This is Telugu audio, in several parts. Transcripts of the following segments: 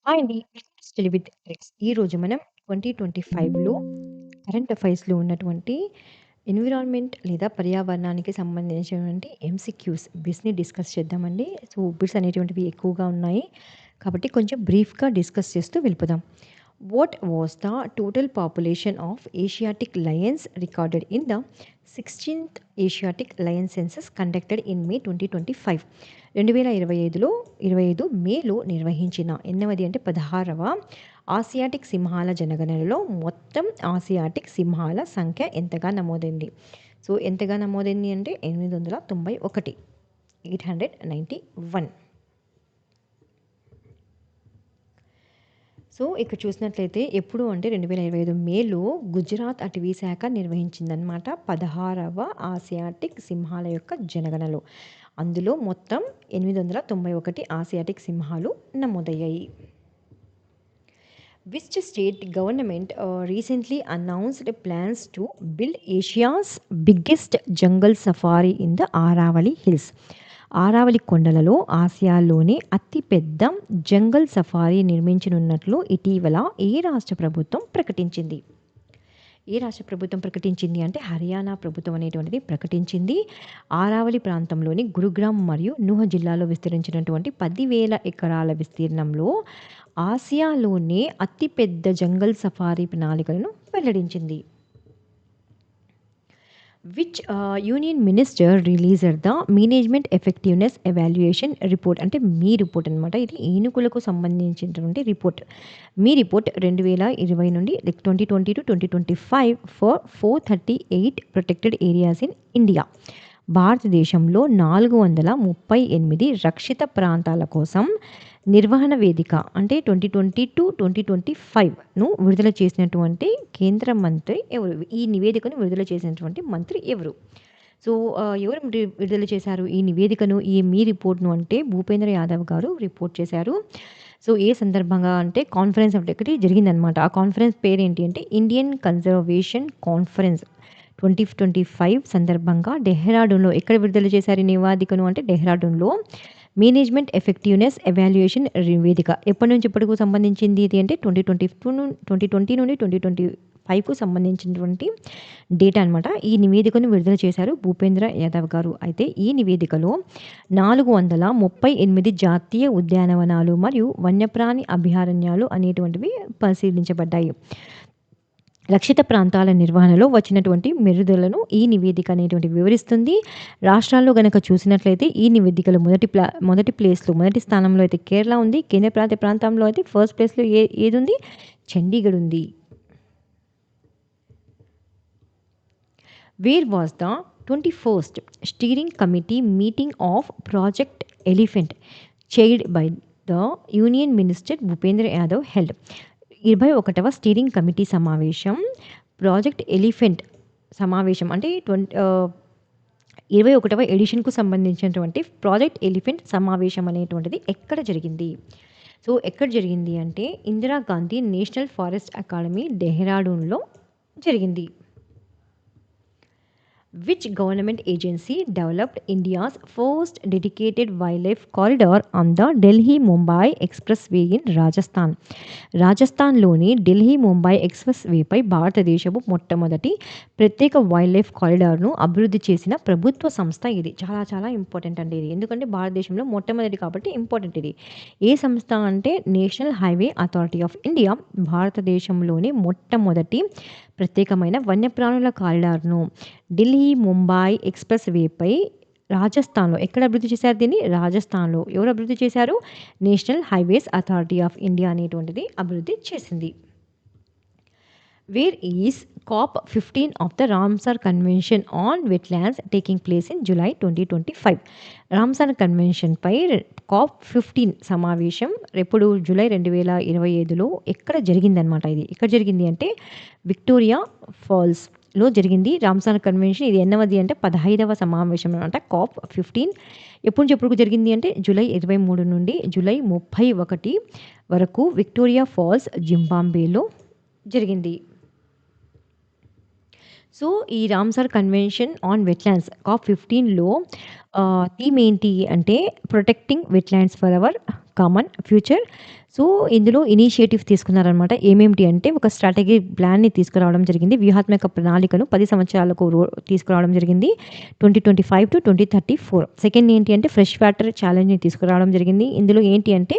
హాయ్ అండి. Welcome to study With tricks. ఈరోజు మనం 2025లో కరెంట్ అఫైర్స్‌లో ఉన్నటువంటి ఎన్విరాన్మెంట్ లేదా పర్యావరణానికి సంబంధించినటువంటి ఎంసీక్యూస్ బిట్స్‌ని డిస్కస్ చేద్దామండి. సో, బిట్స్ అనేటువంటివి ఎక్కువగా ఉన్నాయి. కాబట్టి కొంచెం బ్రీఫ్‌గా డిస్కస్ చేస్తూ వెళ్ళిపోదాం. What was the total population of Asiatic Lions recorded in the 16th Asiatic lion census conducted in May 2025? 2025 మేలో నిర్వహించిన ఎన్నవది అంటే 16వ ఆసియాటిక్ సింహాల జనగణనలో మొత్తం ఆసియాటిక్ సింహాల సంఖ్య ఎంతగా నమోదైంది? సో, ఎంతగా నమోదైంది అంటే 891, 891. సో, ఇక్కడ చూసినట్లయితే ఎప్పుడు అంటే 2025 మేలో గుజరాత్ అటవీ శాఖ నిర్వహించిందనమాట 16వ ఆసియాటిక్ సింహాల యొక్క జనగణనలో. అందులో మొత్తం 891 ఆసియాటిక్ సింహాలు నమోదయ్యాయి. Which state government recently announced plans to build Asia's biggest jungle safari in the Aravalli Hills? Aravalli కొండలలో ఆసియాలోనే అతిపెద్ద జంగల్ సఫారీ నిర్మించనున్నట్లు ఇటీవల ఏ రాష్ట్ర ప్రభుత్వం ప్రకటించింది? ఏ రాష్ట్ర ప్రభుత్వం ప్రకటించింది అంటే హర్యానా ప్రభుత్వం అనేటువంటిది ప్రకటించింది. ఆరావళి ప్రాంతంలోని గురుగ్రామ్ మరియు నూహ్ జిల్లాలో విస్తరించినటువంటి 10,000 ఎకరాల విస్తీర్ణంలో ఆసియాలోనే అతిపెద్ద జంగల్ సఫారీ ప్రణాళికలను వెల్లడించింది. Which union minister releases the management effectiveness evaluation report అంటే మీ రిపోర్ట్ అనమాట. ఇది ఏనుగులకు సంబంధించినటువంటి రిపోర్ట్. మీ రిపోర్ట్ 2020 నుండి 2020 to 2025 for 438 protected areas in India. భారతదేశంలో 438 రక్షిత ప్రాంతాల కోసం నిర్వహణ వేదిక అంటే 2020 to 2025ను విడుదల చేసినటువంటి కేంద్ర మంత్రి ఎవరు? ఈ నివేదికను విడుదల చేసినటువంటి మంత్రి ఎవరు? సో, ఎవరు విడుదల చేశారు ఈ నివేదికను, ఈ మీ రిపోర్ట్‌ను అంటే భూపేంద్ర యాదవ్ గారు రిపోర్ట్ చేశారు. సో, ఏ సందర్భంగా అంటే కాన్ఫరెన్స్ ఒకటి జరిగిందనమాట. ఆ కాన్ఫరెన్స్ పేరేంటి అంటే ఇండియన్ కన్జర్వేషన్ కాన్ఫరెన్స్ 2025 సందర్భంగా డెహ్రాడూన్‌లో ఎక్కడ విడుదల చేశారు ఈ నివేదికను అంటే డెహ్రాడూన్‌లో మేనేజ్మెంట్ ఎఫెక్టివ్నెస్ ఎవాల్యుయేషన్ నివేదిక ఎప్పటి నుంచి ఎప్పటికి సంబంధించింది ఇది అంటే 2020 నుండి 2025కు సంబంధించినటువంటి డేటా అనమాట. ఈ నివేదికను విడుదల చేశారు భూపేంద్ర యాదవ్ గారు. అయితే ఈ నివేదికలో 438 జాతీయ ఉద్యానవనాలు మరియు వన్యప్రాణి అభయారణ్యాలు అనేటువంటివి పరిశీలించబడ్డాయి. రక్షిత ప్రాంతాల నిర్వహణలో వచ్చినటువంటి మెరుగుదలను ఈ నివేదిక అనేటువంటిది వివరిస్తుంది. రాష్ట్రాల్లో గనక చూసినట్లయితే ఈ నివేదికలో మొదటి స్థానంలో అయితే కేరళ ఉంది. కేంద్రపాలిత ప్రాంతంలో అయితే ఫస్ట్ ప్లేస్‌లో ఏదుంది? చండీగఢ్ ఉంది. Wear was the 21st steering committee meeting of project elephant chaired by the union minister Bhupendra Yadav held? 21వ స్టీరింగ్ కమిటీ సమావేశం ప్రాజెక్ట్ ఎలిఫెంట్ సమావేశం అంటే 21వ ఎడిషన్‌కు సంబంధించినటువంటి ప్రాజెక్ట్ ఎలిఫెంట్ సమావేశం అనేటువంటిది ఎక్కడ జరిగింది? సో, ఎక్కడ జరిగింది అంటే ఇందిరాగాంధీ నేషనల్ ఫారెస్ట్ అకాడమీ డెహ్రాడూన్‌లో జరిగింది. Which government agency developed India's first dedicated wildlife corridor on the Delhi-Mumbai Expressway in Rajasthan? రాజస్థాన్‌లోని ఢిల్లీ-ముంబై ఎక్స్‌ప్రెస్‌వేపై భారతదేశపు మొట్టమొదటి ప్రత్యేక వైల్డ్ లైఫ్ కారిడార్‌ను అభివృద్ధి చేసిన ప్రభుత్వ సంస్థ ఇది. చాలా చాలా ఇంపార్టెంట్ అండి ఇది. ఎందుకంటే భారతదేశంలో మొట్టమొదటి కాబట్టి ఇంపార్టెంట్ ఇది. ఏ సంస్థ అంటే national highway authority of India భారతదేశంలోని మొట్టమొదటి ప్రత్యేకమైన వన్యప్రాణుల కారిడార్‌ను ఢిల్లీ-ముంబై ఎక్స్‌ప్రెస్‌వేపై రాజస్థాన్‌లో ఎక్కడ అభివృద్ధి చేశారు దీన్ని? రాజస్థాన్‌లో. ఎవరు అభివృద్ధి చేశారు? National Highways Authority of India అనేటువంటిది అభివృద్ధి చేసింది. Where is COP15 of the Ramsar convention on wetlands taking place in July 2025? Ramsar convention COP15 సమావేశం ఎప్పుడు? జూలై 2025లో ఎక్కడ జరిగిందనమాట ఇది. ఎక్కడ జరిగింది అంటే విక్టోరియా ఫాల్స్‌లో జరిగింది. రామ్సార్ కన్వెన్షన్ ఇది ఎన్నవది అంటే 15వ సమావేశం అనమాట COP15. ఎప్పటి నుంచి ఎప్పటికి జరిగింది అంటే జూలై 23 నుండి జూలై 31 వరకు విక్టోరియా ఫాల్స్, జింబాబ్వేలో జరిగింది. సో, ఈ రామ్సార్ కన్వెన్షన్ ఆన్ వెట్లాండ్స్ COP15లో థీమ్ ఏంటి అంటే protecting wetlands for our common future. So, ఇందులో ఇనిషియేటివ్స్ తీసుకున్నారనమాట. ఏమేమిటి అంటే ఒక స్ట్రాటజిక్ ప్లాన్‌ని తీసుకురావడం జరిగింది. వ్యూహాత్మక ప్రణాళికను 10 సంవత్సరాలకు తీసుకురావడం జరిగింది. 2025-2034. సెకండ్ ఏంటి అంటే ఫ్రెష్ వాటర్ ఛాలెంజ్‌ని తీసుకురావడం జరిగింది. ఇందులో ఏంటి అంటే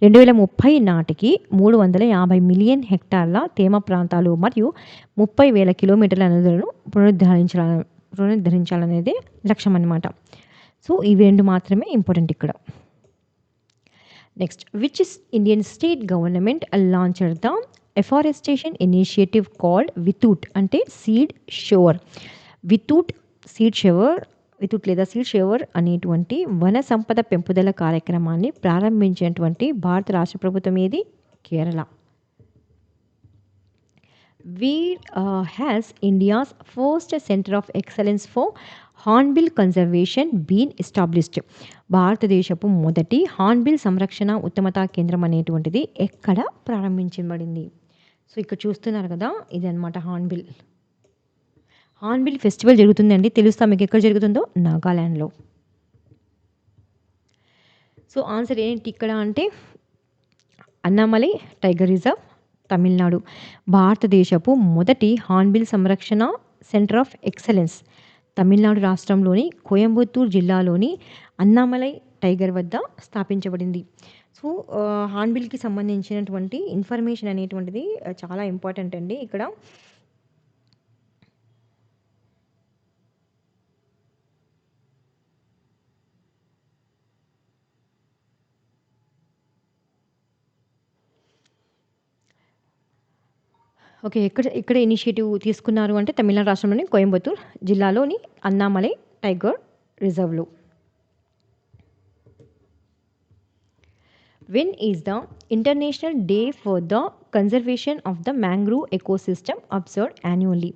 2030 నాటికి 350 మిలియన్ హెక్టార్ల తేమ ప్రాంతాలు మరియు 30,000 కిలోమీటర్ల నదులను పునరుద్ధరించాలనేదే లక్ష్యం అన్నమాట. సో, ఇవి 2 మాత్రమే ఇంపార్టెంట్ ఇక్కడ. Next which is Indian state government launched the afforestation initiative called వితూట్ అంటే సీడ్ షోవర్. వితూట్ సీడ్ షోవర్ వితూట్ లేదా సీడ్ షోవర్ అనేటువంటి వన సంపద పెంపుదల కార్యక్రమాన్ని ప్రారంభించినటువంటి భారత రాష్ట్ర ప్రభుత్వం ఏది? Kerala. Where has India's first center of excellence for hornbill conservation been established? భారతదేశపు మొదటి హార్న్బిల్ సంరక్షణ ఉత్తమతా కేంద్రం అనేటువంటిది ఎక్కడ ప్రారంభించబడింది? సో, ఇక్కడ చూస్తున్నారు కదా, ఇది అనమాట హార్న్బిల్. హార్న్బిల్ ఫెస్టివల్ జరుగుతుందండి. తెలుస్తా మీకు ఎక్కడ జరుగుతుందో? నాగాలాండ్లో. సో, ఆన్సర్ ఏంటి ఇక్కడ అంటే అన్నామలై టైగర్ రిజర్వ్, తమిళనాడు. భారతదేశపు మొదటి హార్న్బిల్ సంరక్షణ సెంటర్ ఆఫ్ ఎక్సలెన్స్ తమిళనాడు రాష్ట్రంలోని కోయంబత్తూర్ జిల్లాలోని అన్నామలై టైగర్ వద్ద స్థాపించబడింది. సో, హార్న్బిల్‌కి సంబంధించినటువంటి ఇన్ఫర్మేషన్ అనేటువంటిది చాలా ఇంపార్టెంట్ అండి ఇక్కడ. ఓకే. ఇక్కడ ఇనిషియేటివ్ తీసుకున్నారు అంటే తమిళనాడు రాష్ట్రంలోని కోయంబత్తూర్ జిల్లాలోని అన్నామలై టైగర్ రిజర్వ్‌లో. When is the international day for the conservation of the mangrove ecosystem observed annually?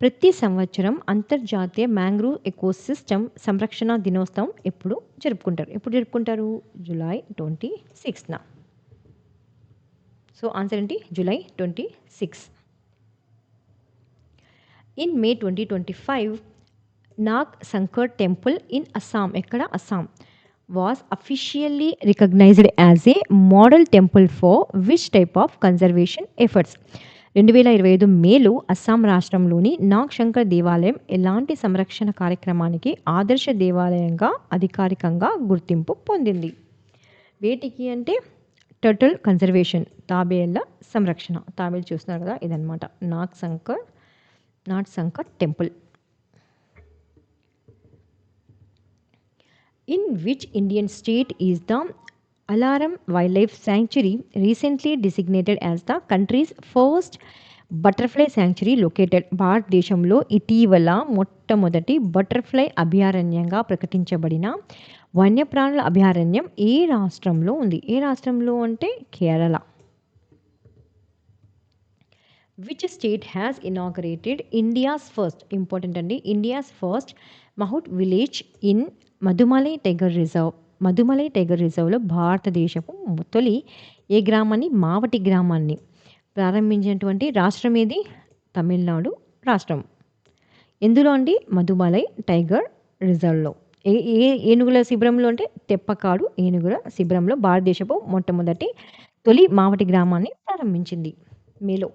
ప్రతి సంవత్సరం అంతర్జాతీయ మ్యాంగ్రూవ్ ఎకోసిస్టమ్ సంరక్షణ దినోత్సవం ఎప్పుడు జరుపుకుంటారు? జూలై 26న. సో, ఆన్సర్ ఏంటి? July 26. In May 2025 Nag Sankar temple in Assam ఎక్కడ? Assam was officially recognized as a model temple for which type of conservation efforts? 2025 మేలో అస్సాం రాష్ట్రంలోని నాగ్ శంకర్ దేవాలయం ఎలాంటి సంరక్షణ కార్యక్రమానికి ఆదర్శ దేవాలయంగా అధికారికంగా గుర్తింపు పొందింది? వేటికి అంటే టర్టిల్ కన్జర్వేషన్, తాబేళ్ల సంరక్షణ. తాబేలు చూస్తున్నారు కదా, ఇదనమాట Nag Sankar temple. In which Indian state is the Aralam wild life sanctuary recently designated as the country's first butterfly sanctuary located? భారతదేశంలో ఇటీవల మొట్టమొదటి బటర్ఫ్లై అభయారణ్యంగా ప్రకటించబడిన వన్యప్రాణుల అభయారణ్యం ఏ రాష్ట్రంలో ఉంది? ఏ రాష్ట్రంలో అంటే Kerala. Which state has inaugurated India's first, important అండి, India's first mahout village in Mudumalai tiger reserve? Mudumalai tiger రిజర్వ్లో భారతదేశపు తొలి ఏ గ్రామాన్ని? మావటి గ్రామాన్ని ప్రారంభించినటువంటి రాష్ట్రం ఏది? తమిళనాడు రాష్ట్రం. ఎందులో అండి? మధుమలై టైగర్ రిజర్వ్లో. ఏ ఏ ఏనుగుల శిబిరంలో అంటే తెప్పకాడు ఏనుగుల శిబిరంలో భారతదేశపు మొట్టమొదటి తొలి మావటి గ్రామాన్ని ప్రారంభించింది మేలో.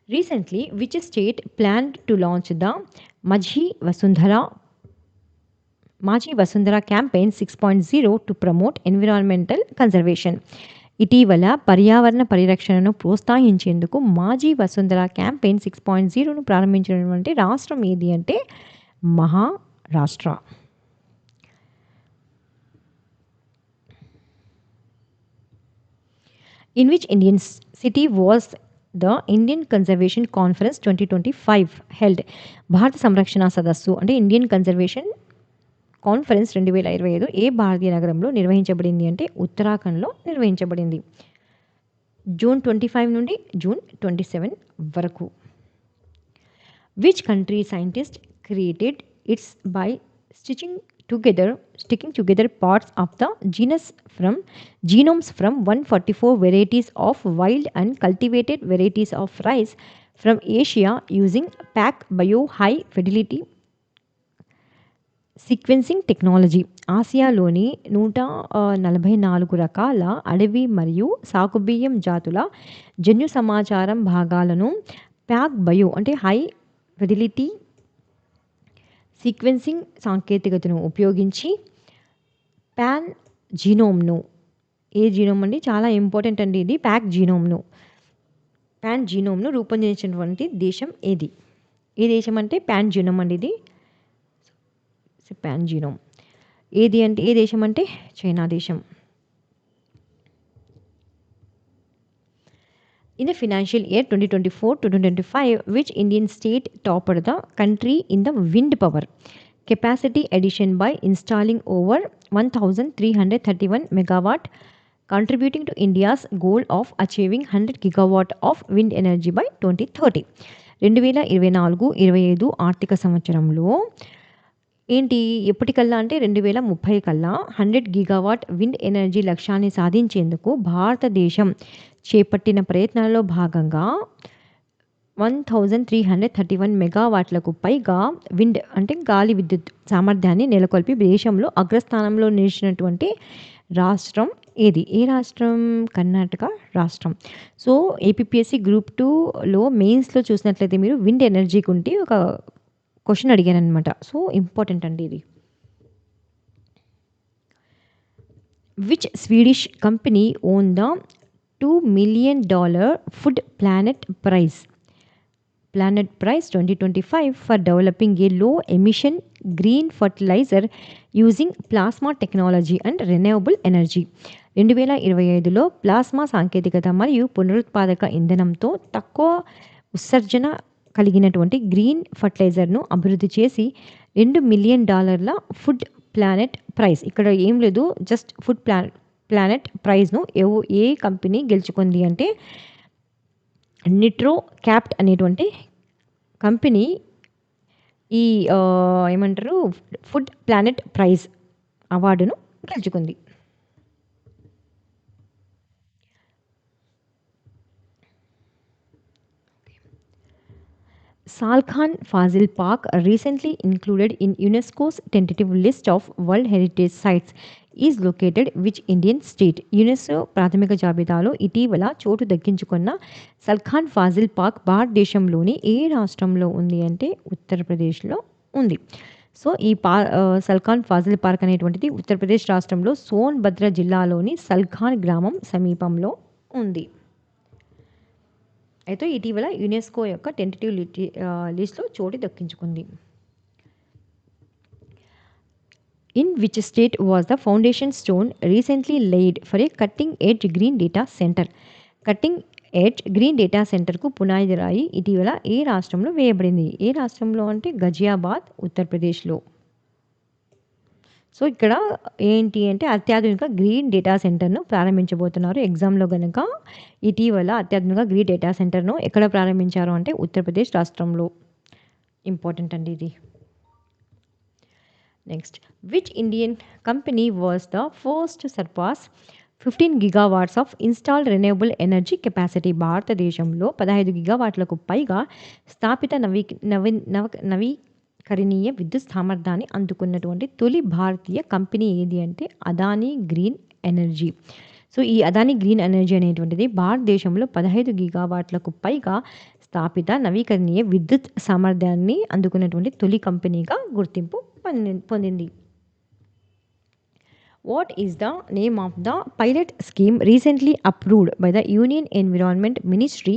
Recently which state planned to launch the Majhi Vasundhara campaign 6.0 to promote environmental conservation? ఇటీవల పర్యావరణ పరిరక్షణను ప్రోత్సహించేందుకు మాజీ వసుంధర క్యాంపెయిన్ 6.0ను ప్రారంభించినటువంటి రాష్ట్రం ఏది అంటే Maharashtra. In which Indian city was the Indian conservation conference 2025 held? భారత సంరక్షణ సదస్సు అంటే ఇండియన్ కన్జర్వేషన్ కాన్ఫరెన్స్ 2025 ఏ భారతీయ నగరంలో నిర్వహించబడింది అంటే ఉత్తరాఖండ్లో నిర్వహించబడింది. జూన్ 25 నుండి జూన్ 27 వరకు. Which country scientist created its by sticking together parts of the genomes from 144 varieties of wild and cultivated varieties of rice from Asia using PacBio high fidelity sequencing technology ఆసియాలోని 144 రకాల అడవి మరియు సాకుబియ్యం జాతుల జన్యు సమాచారం భాగాలను ప్యాక్ బయో అంటే హై ఫిడిలిటీ సీక్వెన్సింగ్ సాంకేతికతను ఉపయోగించి పాన్ జీనోమ్ను ఏ జీనోమ్ అండి చాలా ఇంపార్టెంట్ అండి ఇది పాన్ జీనోమ్ను రూపొందించినటువంటి దేశం ఏది ఏ దేశం అంటే పాన్ జీనోమ్ అండి ఇది పాన్ జీనోమ్ ఏది అంటే ఏ దేశం అంటే చైనా దేశం. In the financial year 2024 to 2025, which Indian state topped the country in the wind power capacity addition by installing over 1,331 megawatt, contributing to India's goal of achieving 100 gigawatt of wind energy by 2030. 2024-25 ఆర్థిక సంవత్సరంలో ఏంటి ఎప్పటికల్లా అంటే 2030 కల్లా 100 గిగావాట్ విండ్ ఎనర్జీ లక్ష్యాన్ని సాధించేందుకు భారతదేశం చేపట్టిన ప్రయత్నాలలో భాగంగా 1,331 మెగావాట్లకు పైగా విండ్ అంటే గాలి విద్యుత్ సామర్థ్యాన్ని నెలకొల్పి దేశంలో అగ్రస్థానంలో నిలిచినటువంటి రాష్ట్రం ఏది ఏ రాష్ట్రం కర్ణాటక రాష్ట్రం. సో ఏపీఎస్సి గ్రూప్ 2లో మెయిన్స్లో చూసినట్లయితే మీరు విండ్ ఎనర్జీకి ఉంటే ఒక క్వశ్చన్ అడిగాను అనమాట. సో ఇంపార్టెంట్ అండి ఇది. Which Swedish company own the $2 million food planet prize 2025 for developing a low emission green fertilizer using plasma technology and renewable energy. 2025లో ప్లాస్మా సాంకేతికత మరియు పునరుత్పాదక ఇంధనంతో తక్కువ ఉత్సర్జన కలిగినటువంటి గ్రీన్ ఫర్టిలైజర్ను అభివృద్ధి చేసి $2 million ఫుడ్ ప్లానెట్ ప్రైజ్ ఇక్కడ ఏం లేదు జస్ట్ ఫుడ్ ప్లానెట్ ప్రైజ్ను ఏ కంపెనీ గెలుచుకుంది అంటే నిట్రో క్యాప్ట్ అనేటువంటి కంపెనీ ఈ ఏమంటారు ఫుడ్ ప్లానెట్ ప్రైజ్ అవార్డును గెలుచుకుంది. Salkhan Fazil Park, recently included in UNESCO's tentative list of World Heritage Sites, is located which Indian state? UNESCO ప్రాథమిక జాబితాలో ఇటీవల చోటు దక్కించుకున్న సల్ఖాన్ ఫాజిల్ పార్క్ భారతదేశంలోని ఏ రాష్ట్రంలో ఉంది అంటే ఉత్తరప్రదేశ్లో ఉంది. సో ఈ సల్ఖాన్ ఫాజిల్ పార్క్ అనేటువంటిది ఉత్తరప్రదేశ్ రాష్ట్రంలో సోన్భద్ర జిల్లాలోని సల్ఖాన్ గ్రామం సమీపంలో ఉంది. అయితే ఇటీవల యునెస్కో యొక్క టెంటేటివ్ లిస్ట్లో చోటు దక్కించుకుంది. In which state was the foundation stone recently laid for a cutting edge green data centre? Cutting edge green data సెంటర్కు పునాది రాయి ఇటీవల ఏ రాష్ట్రంలో వేయబడింది? ఏ రాష్ట్రంలో అంటే గజియాబాద్ ఉత్తరప్రదేశ్లో. సో ఇక్కడ ఏంటి అంటే అత్యాధునిక గ్రీన్ డేటా సెంటర్ను ప్రారంభించబోతున్నారు. ఎగ్జామ్లో కనుక ఇటీవల అత్యాధునిక గ్రీన్ డేటా సెంటర్ను ఎక్కడ ప్రారంభించారు అంటే ఉత్తరప్రదేశ్ రాష్ట్రంలో. ఇంపార్టెంట్ అండి ఇది. Next, which Indian company was the first surpass 15 gigawatts of installed renewable energy capacity? భారతదేశంలో 15 గిగావాట్లకు పైగా స్థాపిత నవీకరణీయ విద్యుత్ సామర్థ్యాన్ని అందుకున్నటువంటి తొలి భారతీయ కంపెనీ ఏది అంటే అదానీ గ్రీన్ ఎనర్జీ. సో ఈ అదానీ గ్రీన్ ఎనర్జీ అనేటువంటిది భారతదేశంలో 15 గిగావాట్లకు పైగా స్థాపిత నవీకరణీయ విద్యుత్ సామర్థ్యాన్ని అందుకున్నటువంటి తొలి కంపెనీగా గుర్తింపు పొందింది. What is the name of the pilot scheme recently approved by the Union Environment Ministry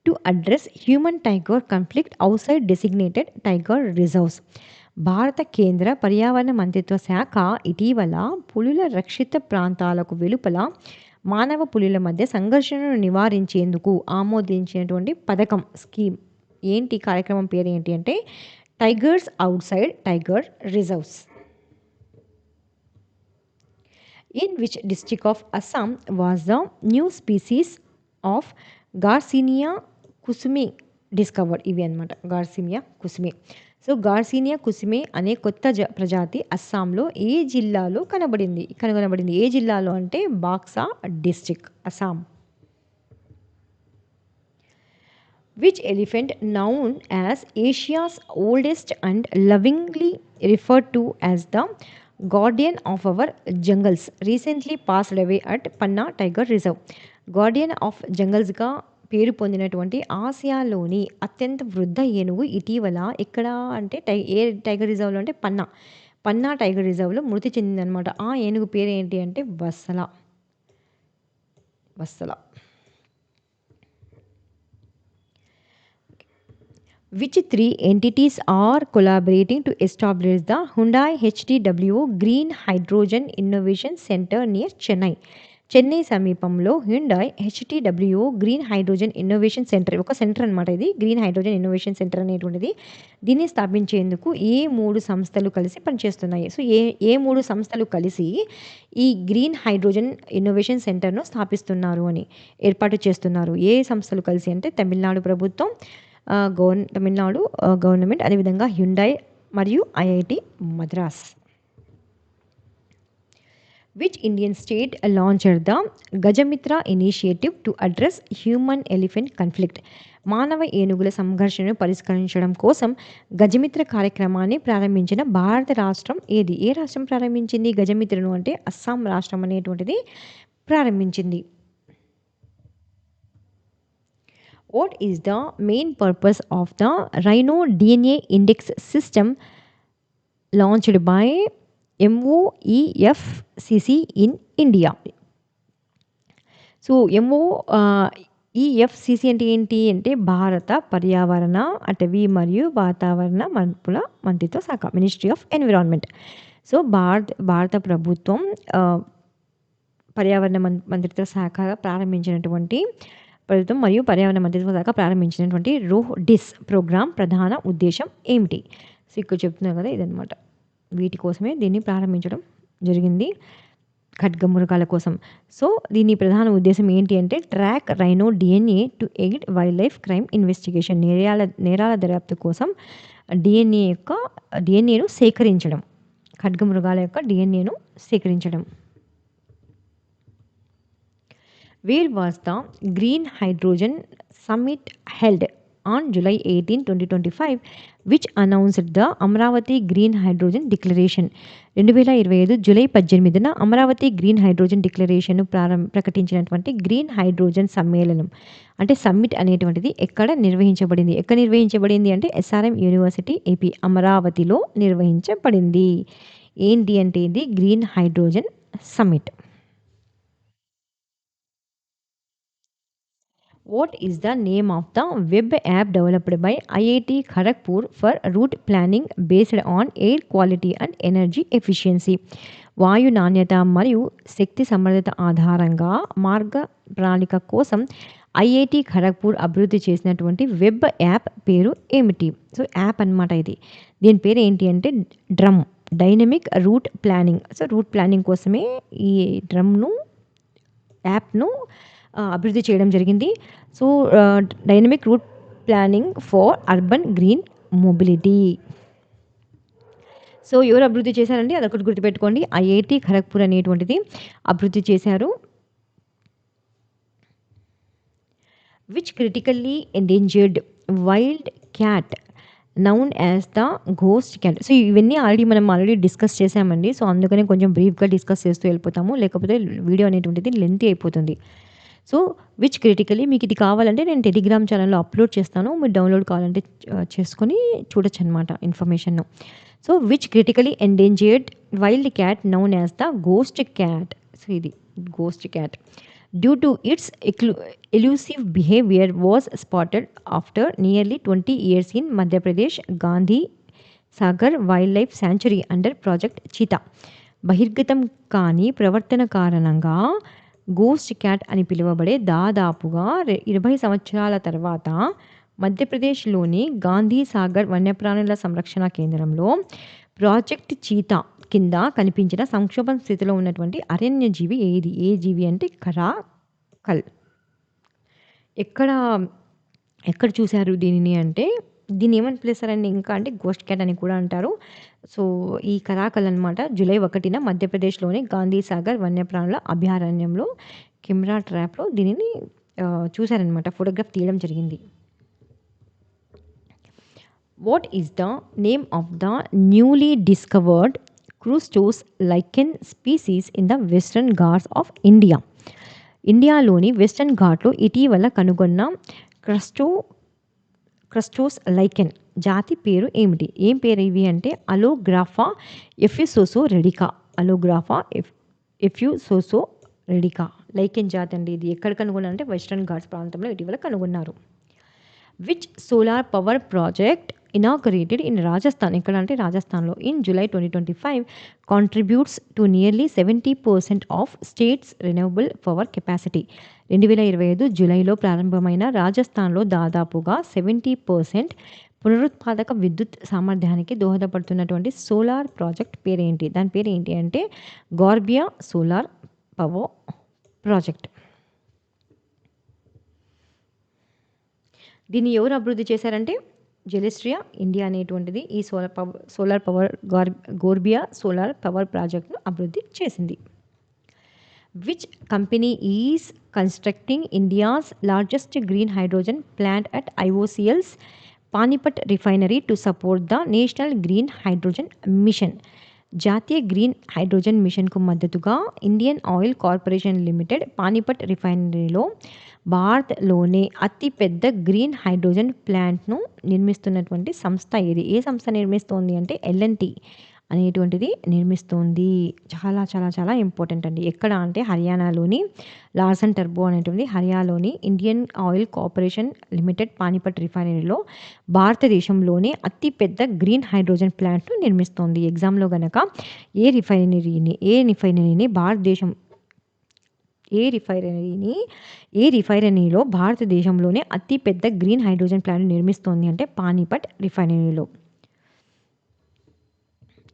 to address human tiger conflict outside designated tiger reserves? భారత కేంద్ర పర్యావరణ మంత్రిత్వ శాఖ ఇటీవల పులుల రక్షిత ప్రాంతాలకు వెలుపల మానవ పులుల మధ్య సంఘర్షణను నివారించేందుకు ఆమోదించినటువంటి పథకం స్కీమ్ ఏంటి? కార్యక్రమం పేరు ఏంటి అంటే tigers outside tiger reserves. In which district of Assam was the new species of Garcinia kusumi discovered? ఇవి అనమాట గార్సినియా కుసుమి. సో గార్సినియా కుసుమి అనే కొత్త ప్రజాతి అస్సాంలో ఏ జిల్లాలో కనుగొనబడింది? ఏ జిల్లాలో అంటే Baksa district, Assam. Which elephant, known as Asia's oldest and lovingly referred to as the guardian of our jungles, recently passed away at Panna Tiger Reserve? Guardian of జంగల్స్గా పేరు పొందినటువంటి ఆసియాలోని అత్యంత వృద్ధ ఏనుగు ఇటీవల ఎక్కడ అంటే ఏ టైగర్ రిజర్వ్లో అంటే పన్నా టైగర్ రిజర్వ్లో మృతి చెందిందనమాట. ఆ ఏనుగు పేరు ఏంటి అంటే వత్సల. Which three entities are collaborating to establish the Hyundai HTWO Green Hydrogen Innovation Center near Chennai? Chennai సమీపంలో Hyundai HTWO green hydrogen innovation centre, ఒక సెంటర్ అనమాట ఇది, గ్రీన్ హైడ్రోజన్ ఇన్నోవేషన్ సెంటర్ అనేటువంటిది. దీన్ని స్థాపించేందుకు ఏ 3 సంస్థలు కలిసి పనిచేస్తున్నాయి? సో ఏ 3 సంస్థలు కలిసి ఈ గ్రీన్ హైడ్రోజన్ ఇన్నోవేషన్ సెంటర్ను స్థాపిస్తున్నారు అని ఏర్పాటు చేస్తున్నారు? ఏ సంస్థలు కలిసి అంటే తమిళనాడు ప్రభుత్వం, తమిళనాడు గవర్నమెంట్, అదేవిధంగా హ్యుండాయ్ మరియు IIT Madras. Which Indian state launched the Gajamitra initiative to address human-elephant conflict? మానవ ఏనుగుల సంఘర్షణను పరిష్కరించడం కోసం గజమిత్ర కార్యక్రమాన్ని ప్రారంభించిన భారత రాష్ట్రం ఏది? ఏ రాష్ట్రం ప్రారంభించింది గజమిత్రను అంటే అస్సాం రాష్ట్రం అనేటువంటిది ప్రారంభించింది. What is the main purpose of the Rhino DNA Index system launched by MOEFCC in India? So MOEFCC అంటే ఏంటి అంటే భారత పర్యావరణ, అటవీ మరియు వాతావరణ మార్పుల మంత్రిత్వ శాఖ, మినిస్ట్రీ ఆఫ్ ఎన్విరాన్మెంట్. సో భారత ప్రభుత్వం పర్యావరణ మంత్రిత్వ శాఖ ప్రారంభించినటువంటి ప్రభుత్వం మరియు పర్యావరణ మంత్రిత్వ శాఖ ప్రారంభించినటువంటి రోహ్డిస్ ప్రోగ్రామ్ ప్రధాన ఉద్దేశం ఏమిటి? సో ఇక్కడ చెప్తున్నారు కదా, ఇదనమాట. వీటి కోసమే దీన్ని ప్రారంభించడం జరిగింది, ఖడ్గమృగాల కోసం. సో దీని ప్రధాన ఉద్దేశం ఏంటి అంటే track rhino DNA to aid wild life crime investigation, నేరాల దర్యాప్తు కోసం డిఎన్ఏను సేకరించడం, ఖడ్గమృగాల యొక్క డిఎన్ఏను సేకరించడం. Where was the Green Hydrogen Summit held on July 18, 2025, which announced the Amravati Green Hydrogen Declaration? 2025 July 18న అమరావతి గ్రీన్ హైడ్రోజన్ డిక్లరేషన్ను ప్రకటించినటువంటి గ్రీన్ హైడ్రోజన్ సమ్మేళనం అంటే సమ్మిట్ అనేటువంటిది ఎక్కడ నిర్వహించబడింది అంటే ఎస్ఆర్ఎం యూనివర్సిటీ ఏపీ అమరావతిలో నిర్వహించబడింది. ఏంటి అంటే ఇది green hydrogen summit. What is the name of the web app developed by IIT Kharagpur for route planning based on air quality and energy efficiency? వాయు నాణ్యత మరియు శక్తి సమర్థత ఆధారంగా మార్గ ప్రణాళిక కోసం ఐఐటి ఖరగ్పూర్ అభివృద్ధి చేసినటువంటి వెబ్ యాప్ పేరు ఏమిటి? సో యాప్ అనమాట ఇది. దీని పేరు ఏంటి అంటే DRUM, dynamic route planning. So route planning కోసమే ఈ యాప్ను అభివృద్ధి చేయడం జరిగింది. So dynamic route planning for urban green mobility. So ఎవరు అభివృద్ధి చేశారండి? అదొకటి గుర్తుపెట్టుకోండి, ఐఐటి ఖరగ్పూర్ అనేటువంటిది అభివృద్ధి చేశారు. Which critically endangered wild cat known as the ghost cat? So ఇవన్నీ ఆల్రెడీ డిస్కస్ చేసామండి. సో అందుకనే కొంచెం బ్రీఫ్గా డిస్కస్ చేస్తూ వెళ్ళిపోతాము, లేకపోతే వీడియో అనేటువంటిది లెంతీ అయిపోతుంది. సో విచ్ క్రిటికలీ, మీకు ఇది కావాలంటే నేను టెలిగ్రామ్ ఛానల్లో అప్లోడ్ చేస్తాను, మీరు డౌన్లోడ్ కావాలంటే చేసుకొని చూడొచ్చు అనమాట information. So which critically endangered wild cat known as the ghost cat? So ఇది ghost cat due to its elusive behaviour was spotted after nearly 20 years in Madhya Pradesh Gandhi Sagar wild life sanctuary under project cheetah. బహిర్గతం కాని ప్రవర్తన కారణంగా గోస్ట్ క్యాట్ అని పిలువబడే దాదాపుగా 20 సంవత్సరాల తర్వాత మధ్యప్రదేశ్లోని గాంధీ సాగర్ వన్యప్రాణుల సంరక్షణ కేంద్రంలో ప్రాజెక్ట్ చీతా కింద కనిపించిన సంక్షోభం స్థితిలో ఉన్నటువంటి అరణ్యజీవి ఏది? ఏ జీవి అంటే కరాకల్. ఎక్కడ చూశారు దీనిని అంటే దీన్ని ఏమని పిలుస్తారండి ఇంకా అంటే గోస్ట్ క్యాట్ అని కూడా అంటారు. సో ఈ కరాకల్ అనమాట జూలై 1న మధ్యప్రదేశ్లోని గాంధీ సాగర్ వన్యప్రాణుల అభయారణ్యంలో కెమెరా ట్రాప్లో దీనిని చూశారనమాట, ఫోటోగ్రాఫ్ తీయడం జరిగింది. What is the name of the newly discovered crustaceous lichen species in the Western Ghats of India? ఇండియాలోని వెస్టర్న్ ఘాట్లో ఇటీవల కనుగొన్న క్రస్టో క్రస్టోస్ లైకెన్ జాతి పేరు ఏమిటి? ఏం పేరు ఇవి అంటే అలోగ్రాఫా ఎఫ్యుసోసో రెడికా. అలోగ్రాఫా ఎఫ్యుసోసో రెడికా లైకెన్ జాతి అండి. ఇది ఎక్కడ కనుగొన్నారంటే వెస్టర్న్ ఘాట్స్ ప్రాంతంలో ఇటీవల కనుగొన్నారు. Which solar power project inaugurated in Rajasthan, ఎక్కడ అంటే రాజస్థాన్లో, in July 2025 contributes to nearly 70% of state's renewable power capacity. 2025 జూలైలో ప్రారంభమైన రాజస్థాన్లో దాదాపుగా 70% పునరుత్పాదక విద్యుత్ సామర్థ్యానికి దోహదపడుతున్నటువంటి సోలార్ ప్రాజెక్ట్ పేరేంటి? దాని పేరు ఏంటి అంటే గార్బియా సోలార్ పవర్ ప్రాజెక్ట్. దీన్ని ఎవరు అభివృద్ధి చేశారంటే జెలిస్ట్రియా ఇండియా అనేటువంటిది ఈ సోలార్ పవర్ గోర్బియా సోలార్ పవర్ ప్రాజెక్ట్ను అభివృద్ధి చేసింది. Which company is constructing India's largest green hydrogen plant at IOCL's Panipat refinery to support the national green hydrogen mission? జాతీయ గ్రీన్ హైడ్రోజన్ మిషన్కు మద్దతుగా Indian Oil Corporation Limited Panipat రిఫైనరీలో భారత్లోనే అతిపెద్ద గ్రీన్ హైడ్రోజన్ ప్లాంట్ను నిర్మిస్తున్నటువంటి సంస్థ ఏది? ఏ సంస్థ నిర్మిస్తోంది అంటే L&T అనేటువంటిది నిర్మిస్తోంది. చాలా చాలా చాలా ఇంపార్టెంట్ అండి. ఎక్కడ అంటే హర్యానాలోని లార్సన్ టర్బో అనేటువంటి హర్యానాలోని Indian Oil Corporation Limited Panipat రిఫైనరీలో భారతదేశంలోనే అతిపెద్ద గ్రీన్ హైడ్రోజన్ ప్లాంట్ను నిర్మిస్తోంది. ఎగ్జామ్లో గనక ఏ రిఫైనరీని రిఫైనరీలో భారతదేశంలోనే అతిపెద్ద గ్రీన్ హైడ్రోజన్ ప్లాంట్ నిర్మిస్తోంది అంటే పానిపట్ రిఫైనరీలో.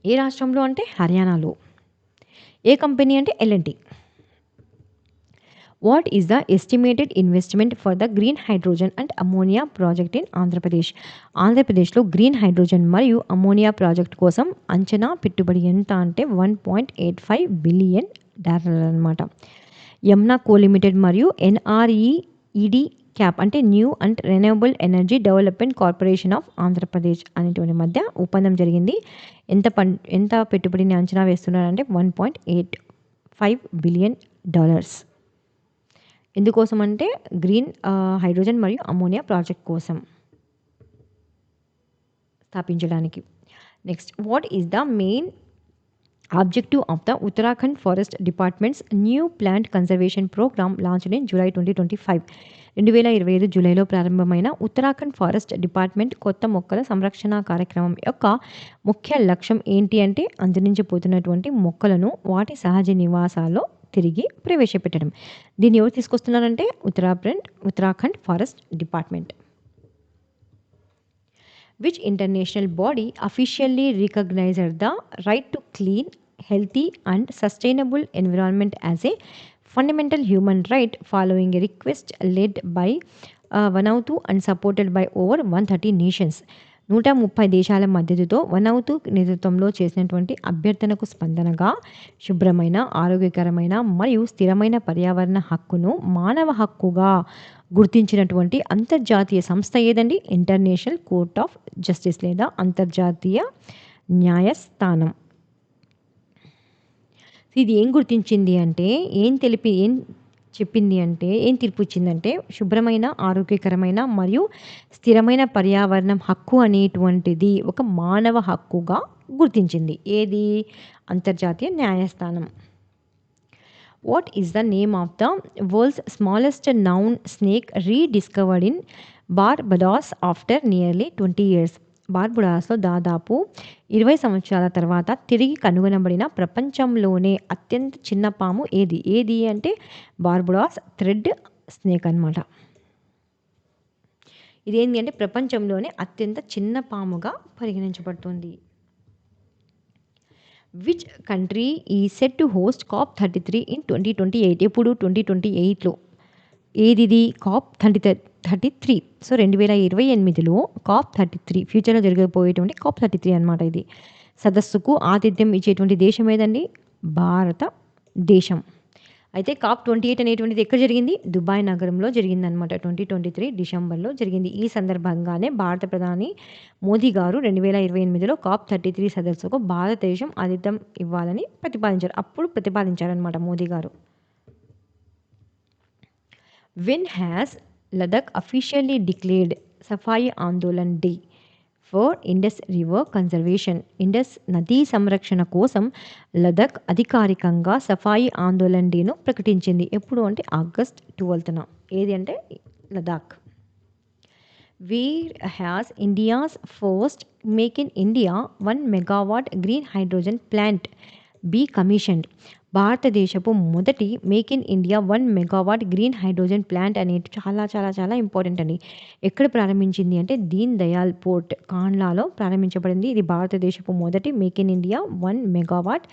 ఏ రాష్ట్రంలో అంటే హర్యానాలో. ఏ కంపెనీ అంటే L&T. What is the estimated investment for the green hydrogen and ammonia project in Andhra Pradesh? ఆంధ్రప్రదేశ్లో గ్రీన్ హైడ్రోజన్ మరియు అమోనియా ప్రాజెక్ట్ కోసం అంచనా పెట్టుబడి ఎంత అంటే $1.85 బిలియన్ అనమాట. యమునా కో లిమిటెడ్ మరియు NREED క్యాప్ అంటే new and renewable energy development corporation of Andhra Pradesh అనేటువంటి మధ్య ఒప్పందం జరిగింది. ఎంత పెట్టుబడిని అంచనా వేస్తున్నారంటే $1.85 బిలియన్. ఎందుకోసం అంటే గ్రీన్ హైడ్రోజన్ మరియు అమోనియా ప్రాజెక్ట్ కోసం స్థాపించడానికి. Next, what is the main objective of the Uttarakhand Forest Department's new plant conservation program launched in July 2025? 2025 జూలైలో ప్రారంభమైన ఉత్తరాఖండ్ ఫారెస్ట్ డిపార్ట్మెంట్ కొత్త మొక్కల సంరక్షణ కార్యక్రమం యొక్క ముఖ్య లక్ష్యం ఏంటి అంటే అంతరించిపోతున్నటువంటి మొక్కలను వాటి సహజ నివాసాల్లో తిరిగి ప్రవేశపెట్టడం. దీన్ని ఎవరు తీసుకొస్తున్నారంటే Uttarakhand forest department. Which international body officially recognized the right to clean, healthy and sustainable environment as a fundamental human right following a request led by Vanuatu and supported by over 130 nations? 130 దేశాల మద్దతుతో వనౌతు నేతృత్వంలో చేసినటువంటి అభ్యర్థనకు స్పందనగా శుభ్రమైన, ఆరోగ్యకరమైన మరియు స్థిరమైన పర్యావరణ హక్కును మానవ హక్కుగా గుర్తించినటువంటి అంతర్జాతీయ సంస్థ ఏదండి? ఇంటర్నేషనల్ కోర్ట్ ఆఫ్ జస్టిస్ లేదా అంతర్జాతీయ న్యాయస్థానం. ఇది ఏం గుర్తించింది అంటే ఏం తీర్పు ఇచ్చిందంటే శుభ్రమైన, ఆరోగ్యకరమైన మరియు స్థిరమైన పర్యావరణం హక్కు అనేటువంటిది ఒక మానవ హక్కుగా గుర్తించింది. ఏది? అంతర్జాతీయ న్యాయస్థానం. What is the name of the world's smallest known snake rediscovered in Barbados after nearly 20 years? బార్బుడాస్లో దాదాపు 20 సంవత్సరాల తర్వాత తిరిగి కనుగొనబడిన ప్రపంచంలోనే అత్యంత చిన్న పాము ఏది అంటే బార్బుడాస్ థ్రెడ్ స్నేక్ అనమాట. ఇదేంటి అంటే ప్రపంచంలోనే అత్యంత చిన్న పాముగా పరిగణించబడుతుంది. విచ్ కంట్రీ ఈ set to host COP33 in 2028? ఎప్పుడు? 2028లో. ఏది? COP33. సో 2028లో COP33 ఫ్యూచర్లో జరగబోయేటువంటి COP33 అనమాట. ఇది సదస్సుకు ఆతిథ్యం ఇచ్చేటువంటి దేశం ఏదండి? భారతదేశం. అయితే COP28 అనేటువంటిది ఎక్కడ జరిగింది? దుబాయ్ నగరంలో జరిగిందనమాట. 2023 డిసెంబర్‌లో జరిగింది. ఈ సందర్భంగానే భారత ప్రధాని మోదీ గారు 2028లో COP33 సదస్సుకు భారతదేశం ఆతిథ్యం ఇవ్వాలని ప్రతిపాదించారు. అప్పుడు ప్రతిపాదించారనమాట మోదీ గారు. When has Ladakh officially declared Safai Andolan Day for Indus River Conservation? Indus నదీ సంరక్షణ కోసం లదక్ అధికారికంగా సఫాయి ఆందోళన్ డేను ప్రకటించింది. ఎప్పుడు అంటే ఆగస్ట్ 12న. ఏది అంటే Ladakh. Where has India's first Make in India 1 megawatt green hydrogen plant be commissioned? భారతదేశపు మొదటి make in India 1 megawatt green hydrogen plant అనేది చాలా చాలా చాలా ఇంపార్టెంట్ అండి. ఎక్కడ ప్రారంభించింది అంటే దీన్ దయాల్ పోర్ట్ కాండ్లాలో ప్రారంభించబడింది. ఇది భారతదేశపు మొదటి make in India 1 megawatt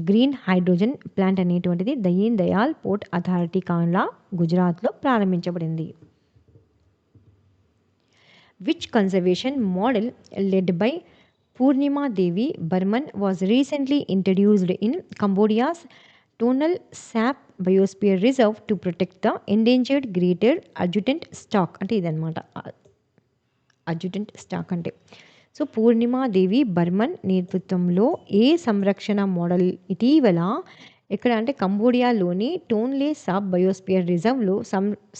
green hydrogen plant అనేటువంటిది దీన్ దయాల్ పోర్ట్ అథారిటీ కాండ్లా గుజరాత్లో ప్రారంభించబడింది. Which conservation model led by Purnima Devi Burman was recently introduced in Cambodia's Tonle Sap Biosphere Reserve to protect the endangered greater adjutant stock? అంటే ఇదనమాట అడ్జుటెంట్ స్టాక్ అంటే. సో పూర్ణిమాదేవి బర్మన్ నేతృత్వంలో ఏ సంరక్షణ మోడల్ ఇటీవల ఎక్కడ అంటే కంబోడియాలోని టోన్లే సాప్ బయోస్పియర్ రిజర్వ్లో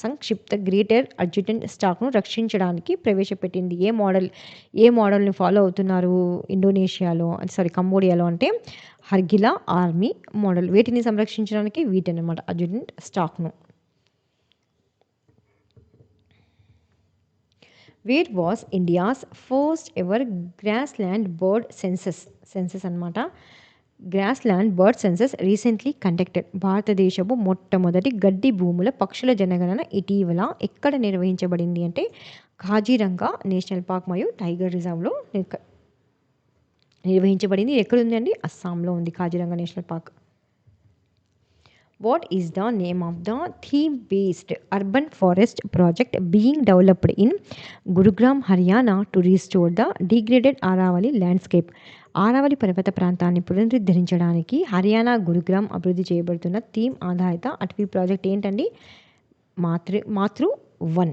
సంక్షిప్త గ్రేటర్ అడ్జుటెంట్ స్టాక్ను రక్షించడానికి ప్రవేశపెట్టింది. ఏ మోడల్ని ఫాలో అవుతున్నారు కంబోడియాలో అంటే హర్గిలా ఆర్మీ మోడల్. వీటిని సంరక్షించడానికి వీటనమాట అడ్జుటెంట్ స్టాక్ను. Where was India's first ever grassland bird census అనమాట. Grassland bird census recently conducted. భారతదేశపు మొట్టమొదటి గడ్డి భూముల పక్షుల జనగణన ఇటీవల ఎక్కడ నిర్వహించబడింది అంటే కాజీరంగా నేషనల్ పార్క్ మరియు టైగర్ రిజర్వ్లో నిర్వహించబడింది. ఎక్కడుంది అండి? అస్సాంలో ఉంది Kaziranga national park. What is the name of the theme-based urban forest project being developed in Gurugram, Haryana to restore the degraded Aravali landscape? Aravalli పర్వత ప్రాంతాన్ని పునరుద్ధరించడానికి హర్యానా గురుగ్రామ్ అభివృద్ధి చేయబడుతున్న థీమ్ ఆధారిత అటవీ ప్రాజెక్ట్ ఏంటండి? మాతృ-1.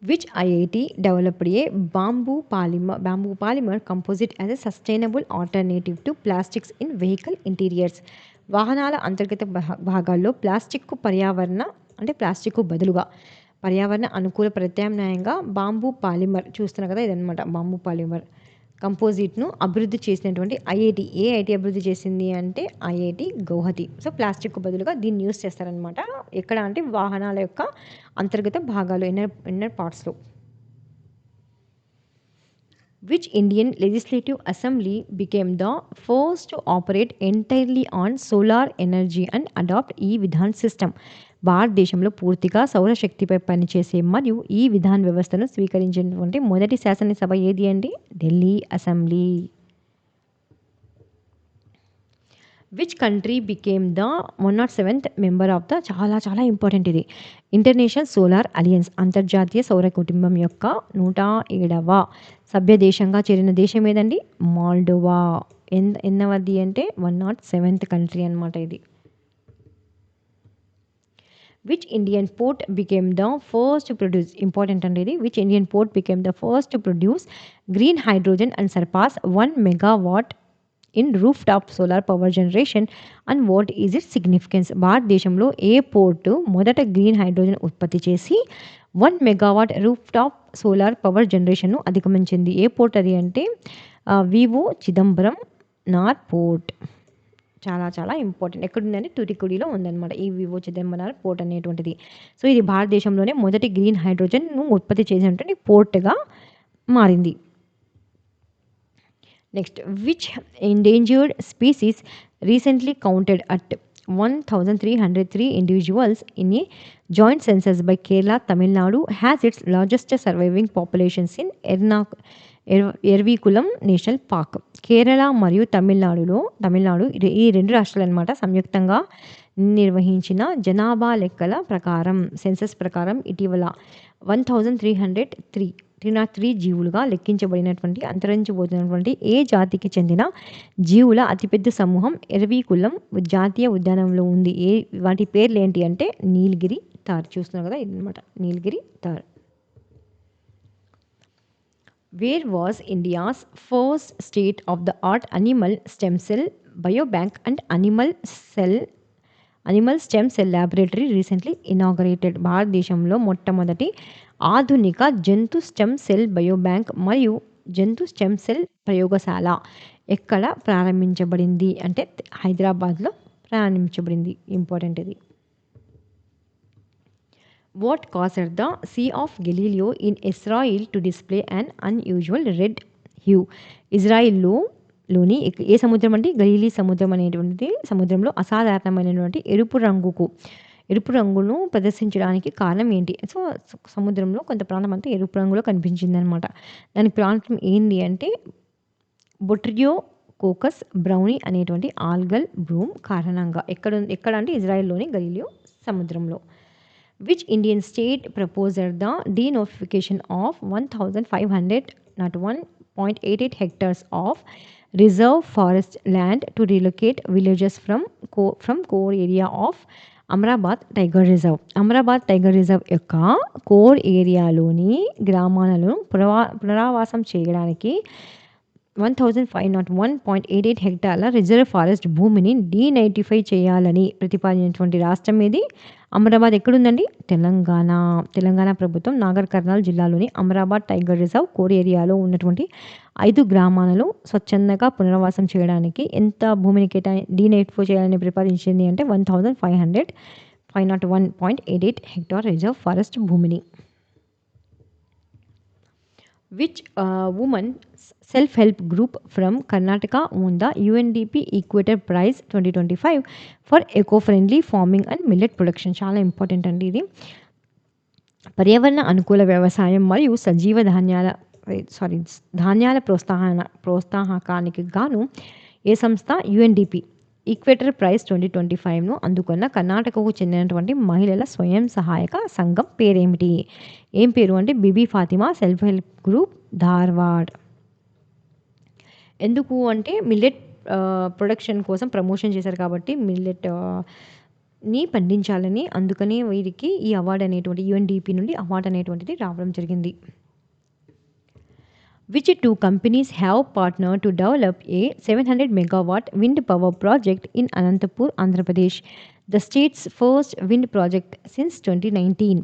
Which IIT developed a bamboo polymer composite as a sustainable alternative to plastics in vehicle interiors? వాహనాల అంతర్గత భాగాల్లో ప్లాస్టిక్కు బదులుగా పర్యావరణ అనుకూల ప్రత్యామ్నాయంగా బాంబూ పాలిమర్ చూస్తున్నారు కదా, ఇదనమాట బాంబూ పాలిమర్ కంపోజిట్ను అభివృద్ధి చేసినటువంటి ఐఐటి. ఏ ఐఐటి అభివృద్ధి చేసింది అంటే ఐఐటి గౌహతి. సో ప్లాస్టిక్కు బదులుగా దీన్ని యూస్ చేస్తారనమాట. ఎక్కడ అంటే వాహనాల యొక్క అంతర్గత భాగాలు inner పార్ట్స్లో. Which Indian Legislative Assembly became the first to operate entirely on solar energy and adopt e-Vidhan system? భారతదేశంలో పూర్తిగా సౌరశక్తిపై పనిచేసే మరియు ఈ విధాన వ్యవస్థను స్వీకరించినటువంటి మొదటి శాసనసభ ఏది అండి? Delhi assembly. Which country became the 107th member of the చాలా చాలా ఇంపార్టెంట్ ఇది ఇంటర్నేషనల్ సోలార్ అలియన్స్ అంతర్జాతీయ సౌర కుటుంబం యొక్క 107వ సభ్య దేశంగా చేరిన దేశం ఏదండి? మాల్డోవా. ఎన్నవది అంటే 107th కంట్రీ అనమాట ఇది. Which Indian port became the first to produce, important అండి ఇది, which Indian port became the first to produce green hydrogen and surpass 1 megawatt in rooftop solar power generation and what is its significance? భారతదేశంలో ఏ పోర్టు మొదట గ్రీన్ హైడ్రోజన్ ఉత్పత్తి చేసి 1 మెగావాట్ రూఫ్టాప్ సోలార్ పవర్ జనరేషన్ను అధిగమించింది? ఏ పోర్ట్ అది అంటే వివో చిదంబరం నార్ పోర్ట్. చాలా చాలా ఇంపార్టెంట్. ఎక్కడుందంటే తూతికుడిలో ఉందన్నమాట ఈ వివో చిదంబరం పోర్ట్ అనేటువంటిది. సో ఇది భారతదేశంలోనే మొదటి గ్రీన్ హైడ్రోజన్ను ఉత్పత్తి చేసినటువంటి పోర్ట్గా మారింది. Next, which endangered species recently counted at 1303 individuals in a joint census by Kerala, Tamil Nadu has its largest surviving populations in Eravikulam national park. Kerala మరియు తమిళనాడు ఈ రెండు రాష్ట్రాలు అనమాట సంయుక్తంగా నిర్వహించిన జనాభా లెక్కల ప్రకారం సెన్సస్ ప్రకారం ఇటీవల 1303 303 జీవులుగా లెక్కించబడినటువంటి అంతరించిపోతున్నటువంటి ఏ జాతికి చెందిన జీవుల అతిపెద్ద సమూహం ఎరవీకులం జాతీయ ఉద్యానంలో ఉంది? వాటి పేర్లు ఏంటి అంటే నీలగిరి తార్. చూస్తున్నారు కదా, ఇదనమాట నీలగిరి తార్. Where was India's first state-of-the-art animal stem cell biobank and animal stem cell laboratory recently inaugurated? భారతదేశంలో మొట్టమొదటి ఆధునిక జంతు స్టెమ్ సెల్ బయోబ్యాంక్ మరియు జంతు స్టెమ్ సెల్ ప్రయోగశాల ఎక్కడ ప్రారంభించబడింది అంటే హైదరాబాద్లో ప్రారంభించబడింది. ఇంపార్టెంట్ ఇది. What caused the Sea of Galilee in Israel to display an unusual red hue? ఇజ్రాయిల్లోని ఏ సముద్రం అంటే గలీలీ సముద్రం అనేటువంటిది సముద్రంలో అసాధారణమైనటువంటి ఎరుపు రంగును ప్రదర్శించడానికి కారణం ఏంటి? సో సముద్రంలో కొంత ప్రాంతం అంతా ఎరుపు రంగులో కనిపించింది అనమాట. దానికి ప్రాంతం ఏంటి అంటే బొట్రియో కోకస్ బ్రౌనీ అనేటువంటి ఆల్గల్ బ్రూమ్ కారణంగా. ఎక్కడ అంటే ఇజ్రాయిల్లోని గలీలియో సముద్రంలో. Which Indian state proposed the denotification of 1,501.88 hectares of reserve forest land to relocate villages from core area of Amrabad tiger reserve? Amrabad tiger reserve యొక్క కోర్ ఏరియాలోని గ్రామాలను పునరావాసం చేయడానికి 1,501.88 హెక్టార్ల రిజర్వ్ ఫారెస్ట్ భూమిని డీనైటిఫై చేయాలని ప్రతిపాదించినటువంటి రాష్ట్రం ఏది? అమరాబాద్ ఎక్కడుందండి? తెలంగాణ ప్రభుత్వం నాగర్ కర్నూల్ జిల్లాలోని అమరాబాద్ టైగర్ రిజర్వ్ కోర్ ఏరియాలో ఉన్నటువంటి 5 గ్రామాలను స్వచ్ఛందంగా పునరావాసం చేయడానికి ఎంత భూమిని డీనైటిఫై చేయాలని ప్రతిపాదించింది అంటే 1,501.88 హెక్టార్ రిజర్వ్ ఫారెస్ట్ భూమిని. Which woman self-help group from Karnataka won the UNDP Equator Prize 2025 for eco-friendly farming and millet production? చాలా ఇంపార్టెంట్ అండి ఇది. పర్యావరణ అనుకూల వ్యవసాయం మరియు సజీవ ధాన్యాల ప్రోత్సాహకానికి గాను ఏ సంస్థ యుఎన్డిపి ఈక్వేటర్ ప్రైజ్ 2025ను అందుకున్న కర్ణాటకకు చెందినటువంటి మహిళల స్వయం సహాయక సంఘం పేరేమిటి? ఏం పేరు అంటే Bibi Fatima self help group Dharwad. ఎందుకు అంటే మిల్లెట్ ప్రొడక్షన్ కోసం ప్రమోషన్ చేశారు కాబట్టి మిల్లెట్ ని పండించాలని, అందుకని వీరికి ఈ అవార్డు అనేటువంటి యుఎన్డిపి నుండి అవార్డు అనేటువంటిది రావడం జరిగింది. Which 2 companies have partnered to develop a 700 megawatt wind power project in Anantapur, Andhra Pradesh, the state's first wind project since 2019?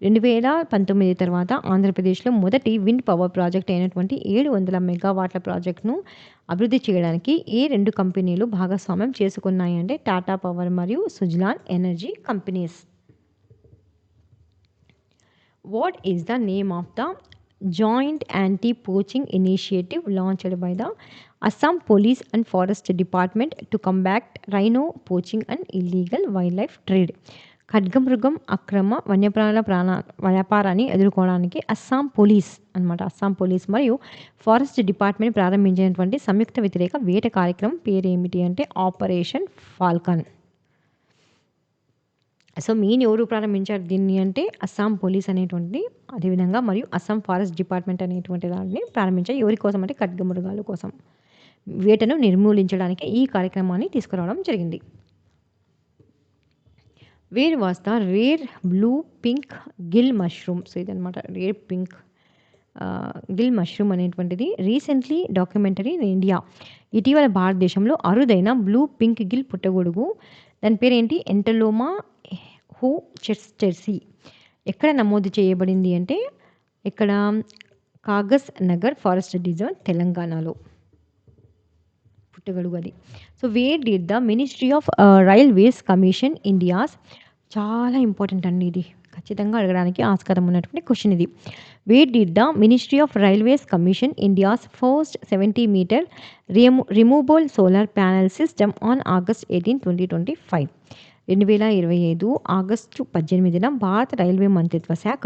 2019 తర్వాత ఆంధ్రప్రదేశ్లో మొదటి విండ్ పవర్ ప్రాజెక్ట్ అయినటువంటి 700 మెగావాట్ల ప్రాజెక్ట్ను అభివృద్ధి చేయడానికి ఏ 2 కంపెనీలు భాగస్వామ్యం చేసుకున్నాయి అంటే టాటా పవర్ మరియు Suzlon energy companies. What is the name of the joint anti-poaching initiative launched by the Assam Police and Forest Department to combat rhino poaching and illegal wildlife trade? ఖడ్గమృగం అక్రమ వన్యప్రాణుల వ్యాపారాన్ని ఎదుర్కోవడానికి అస్సాం పోలీస్ మరియు ఫారెస్ట్ డిపార్ట్మెంట్ ప్రారంభించినటువంటి సంయుక్త వ్యతిరేక వేట కార్యక్రమం పేరేమిటి అంటే ఆపరేషన్ ఫాల్కన్. సో మెయిన్ ఎవరు ప్రారంభించారు దీన్ని అంటే అస్సాం పోలీస్ అనేటువంటిది, అదేవిధంగా మరియు అస్సాం ఫారెస్ట్ డిపార్ట్మెంట్ అనేటువంటి దాన్ని ప్రారంభించారు. ఎవరి కోసం అంటే ఖడ్గమృగాల కోసం వేటను నిర్మూలించడానికి ఈ కార్యక్రమాన్ని తీసుకురావడం జరిగింది. Wear was the rare blue pink Gill mushroom? So ఇదనమాట రేర్ పింక్ గిల్ మష్రూమ్ అనేటువంటిది రీసెంట్లీ డాక్యుమెంటరీ ఇన్ ఇండియా. ఇటీవల భారతదేశంలో అరుదైన బ్లూ పింక్ గిల్ పుట్టగొడుగు, దాని పేరేంటి ఎంటలోమా హూ చెర్సీ, ఎక్కడ నమోదు చేయబడింది అంటే ఇక్కడ కాగజ్ నగర్ ఫారెస్ట్ డివిజన్ తెలంగాణలో పుట్టగొడుగు అది. So where did the ministry of railways commission India's, చాలా ఇంపార్టెంట్ అండి ఇది, ఖచ్చితంగా అడగడానికి ఆస్కారం ఉన్నటువంటి క్వశ్చన్ ఇది. Where did the ministry of railways commission India's first 70 metre removable solar panel system on August 18, 2025? 2025 August 18న భారత రైల్వే మంత్రిత్వ శాఖ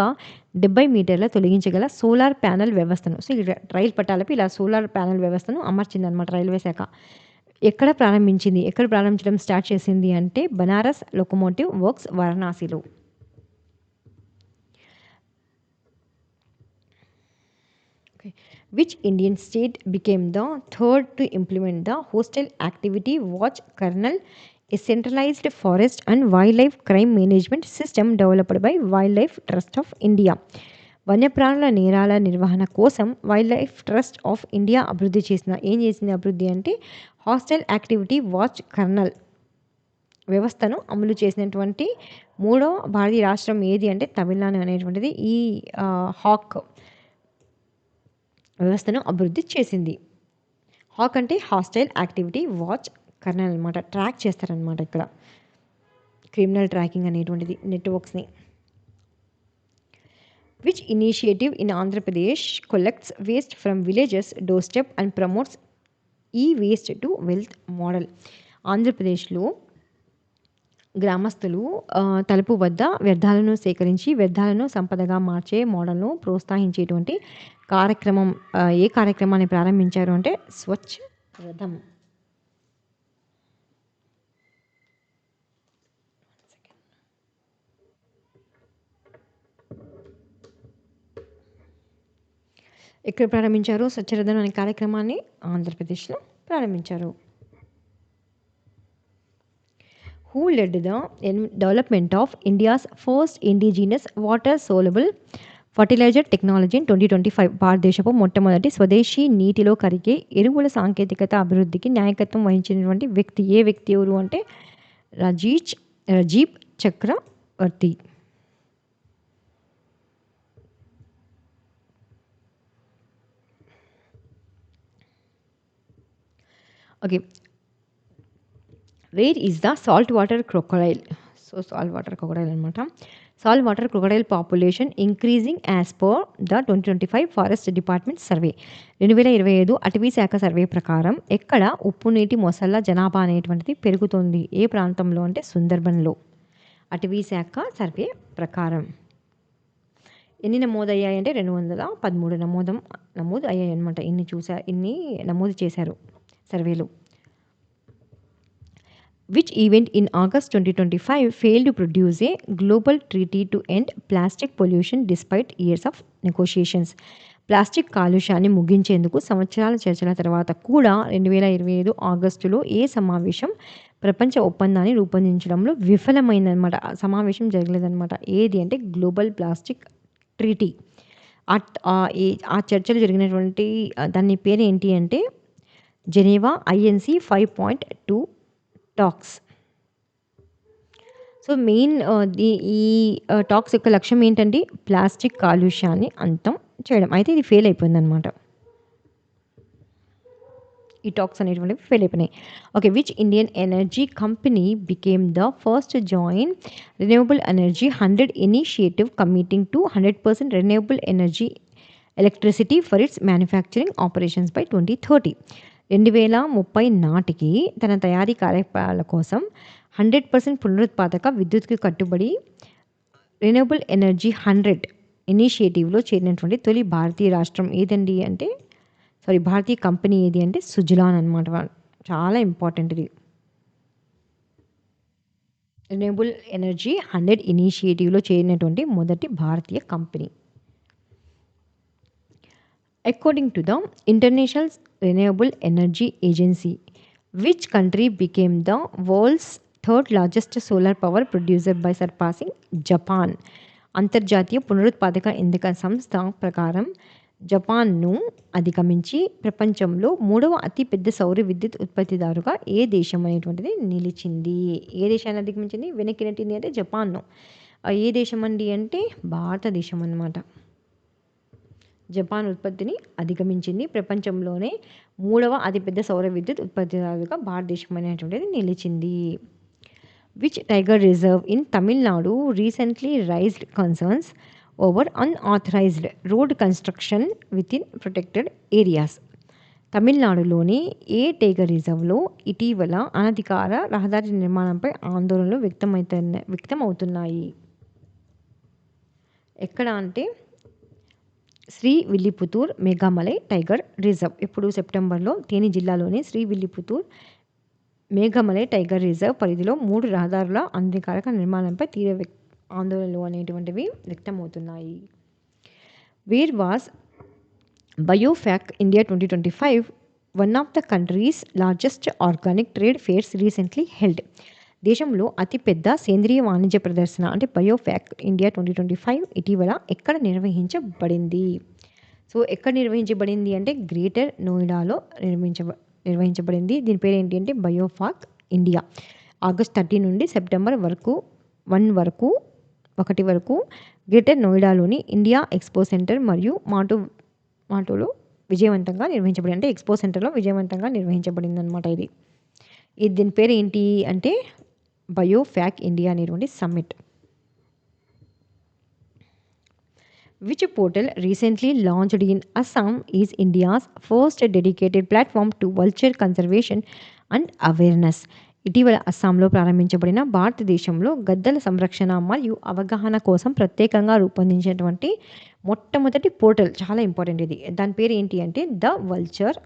70 మీటర్ల తొలగించగల సోలార్ ప్యానెల్ వ్యవస్థను, సో రైలు పట్టాలపై ఇలా సోలార్ ప్యానెల్ వ్యవస్థను అమర్చిందనమాట రైల్వే శాఖ. ఎక్కడ ప్రారంభించడం స్టార్ట్ చేసింది అంటే బనారస్ లోకోమోటివ్ వర్క్స్ వారణాసిలో. Which Indian state became the third to implement the Hostile Activity Watch Kernel, a centralized forest and wildlife crime management system developed by Wildlife Trust of India? వన్యప్రాణుల నేరాల నిర్వహణ కోసం wild life trust of India అభివృద్ధి చేసిన ఏం చేసింది అభివృద్ధి అంటే హాస్టల్ యాక్టివిటీ వాచ్ కర్నల్ వ్యవస్థను అమలు చేసినటువంటి మూడో భారతీయ రాష్ట్రం ఏది అంటే తమిళనాడు అనేటువంటిది ఈ హాక్ వ్యవస్థను అభివృద్ధి చేసింది. హాక్ అంటే హాస్టైల్ యాక్టివిటీ వాచ్ కర్నల్ అనమాట. ట్రాక్ చేస్తారనమాట ఇక్కడ క్రిమినల్ ట్రాకింగ్ అనేటువంటిది నెట్వర్క్స్ని. Which initiative in Andhra Pradesh collects waste from villages door step and promotes ఈ వేస్ట్ టు వెల్త్ మోడల్? ఆంధ్రప్రదేశ్లో గ్రామస్తులు తలుపు వద్ద వ్యర్థాలను సేకరించి వ్యర్థాలను సంపదగా మార్చే మోడల్ను ప్రోత్సహించేటువంటి కార్యక్రమం ఏ కార్యక్రమాన్ని ప్రారంభించారు అంటే స్వచ్ఛ రథం. ఎక్కడ ప్రారంభించారు? స్వచ్ఛరథం అనే కార్యక్రమాన్ని ఆంధ్రప్రదేశ్లో ప్రారంభించారు. Who led the development of India's first indigenous water soluble fertiliser technology in 2025? భారతదేశపు మొట్టమొదటి స్వదేశీ నీటిలో కరిగే ఎరువుల సాంకేతికత అభివృద్ధికి నాయకత్వం వహించినటువంటి వ్యక్తి ఏ వ్యక్తి ఎవరు అంటే Rajiv Chakravarthy. Okay, where is the salt water crocodile? So salt water crocodile అనమాట. Salt water crocodile population increasing as per the 2025 forest department survey. 2025 అటవీ శాఖ సర్వే ప్రకారం ఎక్కడ ఉప్పు నీటి మొసళ్ళ జనాభా అనేటువంటిది పెరుగుతుంది? ఏ ప్రాంతంలో అంటే సుందర్బన్లో. అటవీ శాఖ సర్వే ప్రకారం ఎన్ని నమోదయ్యాయి అంటే 213 నమోదు అయ్యాయి అనమాట. ఇన్ని నమోదు చేశారు సర్వేలో. Which event in August 2025 failed to produce a global treaty to end plastic pollution despite years of negotiations? Plastic కాలుష్యాన్ని ముగించేందుకు సంవత్సరాల చర్చల తర్వాత కూడా 2025 ఆగస్టులో ఏ సమావేశం ప్రపంచ ఒప్పందాన్ని రూపొందించడంలో విఫలమైందనమాట. సమావేశం జరగలేదన్నమాట. ఏది అంటే గ్లోబల్ ప్లాస్టిక్ ట్రీటీ. ఆ చర్చలు జరిగినటువంటి దాని పేరు ఏంటి అంటే Geneva INC 5.2 talks. So main ఈ టాక్స్ యొక్క లక్ష్యం ఏంటంటే ప్లాస్టిక్ కాలుష్యాన్ని అంతం చేయడం. అయితే ఇది ఫెయిల్ అయిపోయిందనమాట. ఈ టాక్స్ అనేటువంటివి ఫెయిల్ అయిపోయినాయి. Okay, which Indian energy company became the first join renewable energy 100 initiative committing to 100% renewable energy electricity for it's manufacturing operations by 2030? 2030 నాటికి తన తయారీ కార్యకలాపాల కోసం 100% పునరుత్పాదక విద్యుత్కి కట్టుబడి రెన్యూవబుల్ ఎనర్జీ 100 ఇనిషియేటివ్లో చేరినటువంటి తొలి భారతీయ రాష్ట్రం ఏదండి అంటే భారతీయ కంపెనీ ఏది అంటే సుజలాన్ అనమాట. చాలా ఇంపార్టెంట్ ఇది. రెన్యూవబుల్ ఎనర్జీ 100 ఇనిషియేటివ్లో చేరినటువంటి మొదటి భారతీయ company. According to the International Renewable Energy Agency, which country became the world's third largest solar power producer by surpassing Japan? అంతర్జాతీయ పునరుత్పాదక ఇంధన సంస్థ ప్రకారం జపాన్ను అధిగమించి ప్రపంచంలో మూడవ అతిపెద్ద సౌర విద్యుత్ ఉత్పత్తిదారుగా ఏ దేశం అనేటువంటిది నిలిచింది? ఏ దేశాన్ని అధిగమించింది? వెనక్కి నెట్టింది అంటే జపాన్ను. ఏ దేశం అండి అంటే భారతదేశం అన్నమాట. జపాన్ ఉత్పత్తిని అధిగమించింది. ప్రపంచంలోనే మూడవ అతిపెద్ద సౌర విద్యుత్ ఉత్పత్తిదారుగా భారతదేశం అనేటువంటిది నిలిచింది. Which tiger reserve in Tamil Nadu recently raised concerns over unauthorised road construction within protected areas? తమిళనాడులోని ఏ టైగర్ రిజర్వ్లో ఇటీవల అనధికార రహదారి నిర్మాణంపై ఆందోళనలు వ్యక్తమవుతున్నాయి? ఎక్కడ అంటే శ్రీవిల్లిపుత్తూర్ మేఘమలై టైగర్ రిజర్వ్. ఇప్పుడు సెప్టెంబర్లో తేని జిల్లాలోని శ్రీవిల్లిపుత్తూర్ మేఘమలై టైగర్ రిజర్వ్ పరిధిలో 3 రహదారుల అనధికారిక నిర్మాణంపై తీవ్ర ఆందోళనలు అనేటువంటివి వ్యక్తమవుతున్నాయి. Where was Biofac India 2025, one of the country's largest organic trade fairs recently held. దేశంలో అతిపెద్ద సేంద్రియ వాణిజ్య ప్రదర్శన అంటే బయోఫాక్ ఇండియా 2025 ఇటీవల ఎక్కడ నిర్వహించబడింది? సో, ఎక్కడ నిర్వహించబడింది అంటే గ్రేటర్ నోయిడాలో నిర్వహించబడింది. దీని పేరు ఏంటి అంటే బయోఫాక్ ఇండియా. ఆగస్ట్ 30 నుండి సెప్టెంబర్ 1 వరకు 1 వరకు గ్రేటర్ నోయిడాలోని ఇండియా ఎక్స్‌పో సెంటర్ మరియు మాటోలో విజయవంతంగా నిర్వహించబడింది. అంటే ఎక్స్‌పో సెంటర్‌లో విజయవంతంగా నిర్వహించబడిందనమాట ఇది. దీని పేరు ఏంటి అంటే బయోఫాక్ ఇండియా అనేటువంటి summit. Which portal recently launched in Assam is India's first dedicated platform to vulture conservation and awareness. ఇటీవల అస్సాంలో ప్రారంభించబడిన భారతదేశంలో గద్దల సంరక్షణ మరియు అవగాహన కోసం ప్రత్యేకంగా రూపొందించినటువంటి మొట్టమొదటి పోర్టల్, చాలా ఇంపార్టెంట్ ఇది. దాని పేరు ఏంటి అంటే ద వల్చర్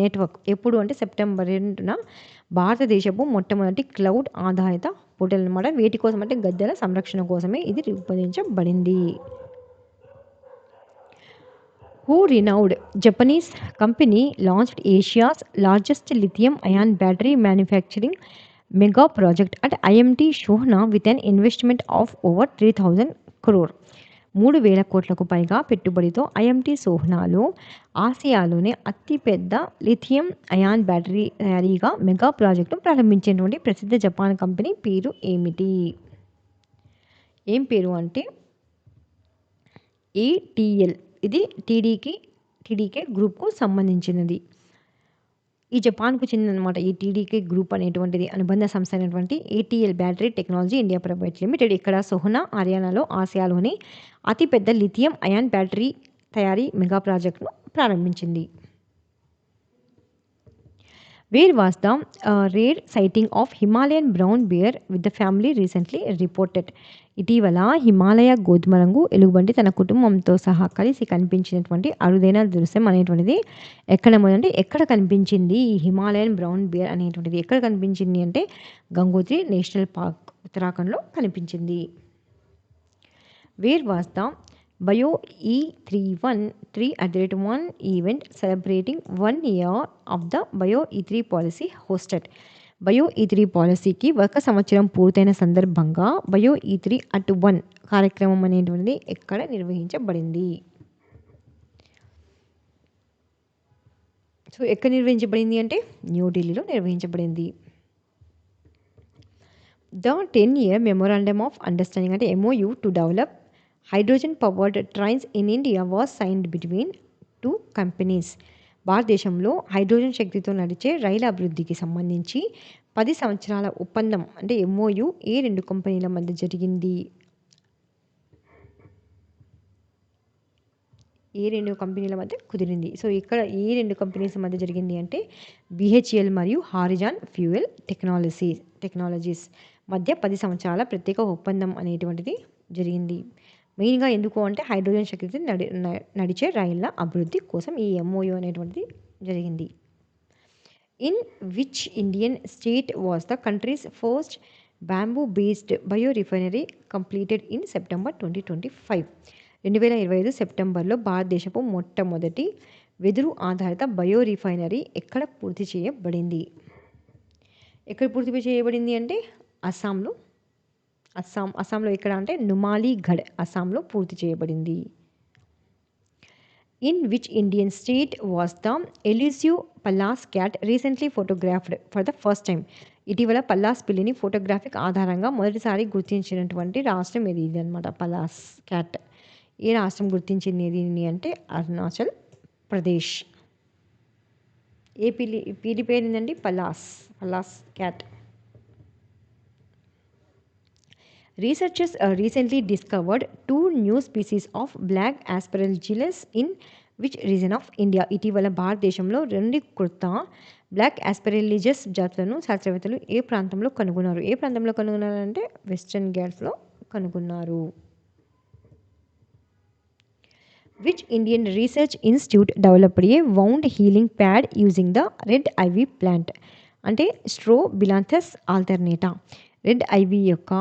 నెట్వర్క్. ఎప్పుడు అంటే సెప్టెంబర్ 2న భారతదేశపు మొట్టమొదటి క్లౌడ్ ఆధారిత పోర్టల్ అనమాట. వేటి కోసం అంటే గద్దల సంరక్షణ కోసమే ఇది రూపొందించబడింది. Who renowned Japanese company launched Asia's largest lithium-ion battery manufacturing mega project at IMT Sohna with an investment of over 3,000 crore. 3,000 కోట్లకు పైగా పెట్టుబడితో ఐఎంటీ సోహ్నాలో ఆసియాలోనే అతిపెద్ద లిథియం అయాన్ బ్యాటరీ తయారీగా మెగా ప్రాజెక్టును ప్రారంభించినటువంటి ప్రసిద్ధ జపాన్ కంపెనీ పేరు ఏమిటి? ఏం పేరు అంటే ఏటీఎల్. ఇది టీడీకే గ్రూప్కు సంబంధించినది. ఈ జపాన్కు చెందినమాట ఈ టీడీకే గ్రూప్ అనేటువంటిది అనుబంధ సంస్థ అయినటువంటి ATL battery technology India private limited ఇక్కడ సోహనా హర్యానాలో ఆసియాలోని అతిపెద్ద లిథియం అయాన్ బ్యాటరీ తయారీ మెగా ప్రాజెక్టును ప్రారంభించింది. Where was the rare sighting of Himalayan brown bear with the family recently reported? ఇటీవల హిమాలయ గోధుమ రంగు ఎలుగుబంటి తన కుటుంబంతో సహా కలిసి కనిపించినటువంటి అరుదైన దృశ్యం అనేటువంటిది ఎక్కడ కనిపించింది? ఈ హిమాలయన్ బ్రౌన్ బియర్ అనేటువంటిది ఎక్కడ కనిపించింది అంటే గంగోత్రి నేషనల్ పార్క్ ఉత్తరాఖండ్లో కనిపించింది. Wear was the bio E313 event celebrating 1 year of the bio E3 policy hosted. Bio E3 పాలసీకి 1 సంవత్సరం పూర్తయిన సందర్భంగా బయో E3 అట్ 1 కార్యక్రమం అనేటువంటిది ఎక్కడ నిర్వహించబడింది? సో, ఎక్కడ నిర్వహించబడింది అంటే న్యూఢిల్లీలో నిర్వహించబడింది. The 10-year memorandum of understanding అంటే MOU to develop hydrogen powered trains in India was signed between 2 companies. భారతదేశంలో హైడ్రోజన్ శక్తితో నడిచే రైలు అభివృద్ధికి సంబంధించి 10 సంవత్సరాల ఒప్పందం అంటే MOU ఏ 2 కంపెనీల మధ్య జరిగింది? ఏ 2 కంపెనీల మధ్య కుదిరింది? సో, ఇక్కడ ఏ 2 కంపెనీస్ మధ్య జరిగింది అంటే BHEL మరియు హారిజాన్ ఫ్యూయల్ టెక్నాలజీస్ మధ్య 10 సంవత్సరాల ప్రత్యేక ఒప్పందం అనేటువంటిది జరిగింది. మెయిన్గా ఎందుకు అంటే హైడ్రోజన్ శక్తితో నడిచే రైళ్ల అభివృద్ధి కోసం ఈ MOU అనేటువంటిది జరిగింది. In which Indian state was the country's first bamboo based bio refinery completed in September 2025. 2025 సెప్టెంబర్లో భారతదేశపు మొట్టమొదటి వెదురు ఆధారిత బయో రిఫైనరీ ఎక్కడ పూర్తి చేయబడింది? ఎక్కడ పూర్తి చేయబడింది అంటే అస్సాంలో ఎక్కడ అంటే నుమాలీగఢ్ అస్సాంలో పూర్తి చేయబడింది. In which Indian state was the elusive Pallas cat recently photographed for the first time. ఇటీవల పల్లాస్ పిల్లిని ఫోటోగ్రాఫిక్ ఆధారంగా మొదటిసారి గుర్తించినటువంటి రాష్ట్రం ఇది అనమాట. పల్లాస్ క్యాట్ ఏ రాష్ట్రం గుర్తించింది దీన్ని అంటే అరుణాచల్ ప్రదేశ్. ఏ పిల్లి పేరు ఏంటండి? పల్లాస్ cat. Researchers recently discovered 2 new species of black aspergillus in which region of India? ఇటీవల భారతదేశంలో 2 కొత్త బ్లాక్ ఆస్పెరిలిజస్ జాతులను శాస్త్రవేత్తలు ఏ ప్రాంతంలో కనుగొన్నారు? ఏ ప్రాంతంలో కనుగొన్నారంటే వెస్టర్న్ ఘాట్స్లో కనుగొన్నారు. Which Indian research institute developed a wound healing pad using the red ivy plant? అంటే స్ట్రోబిలాంథస్ ఆల్టర్నేటా. రెడ్ ఐవీ యొక్క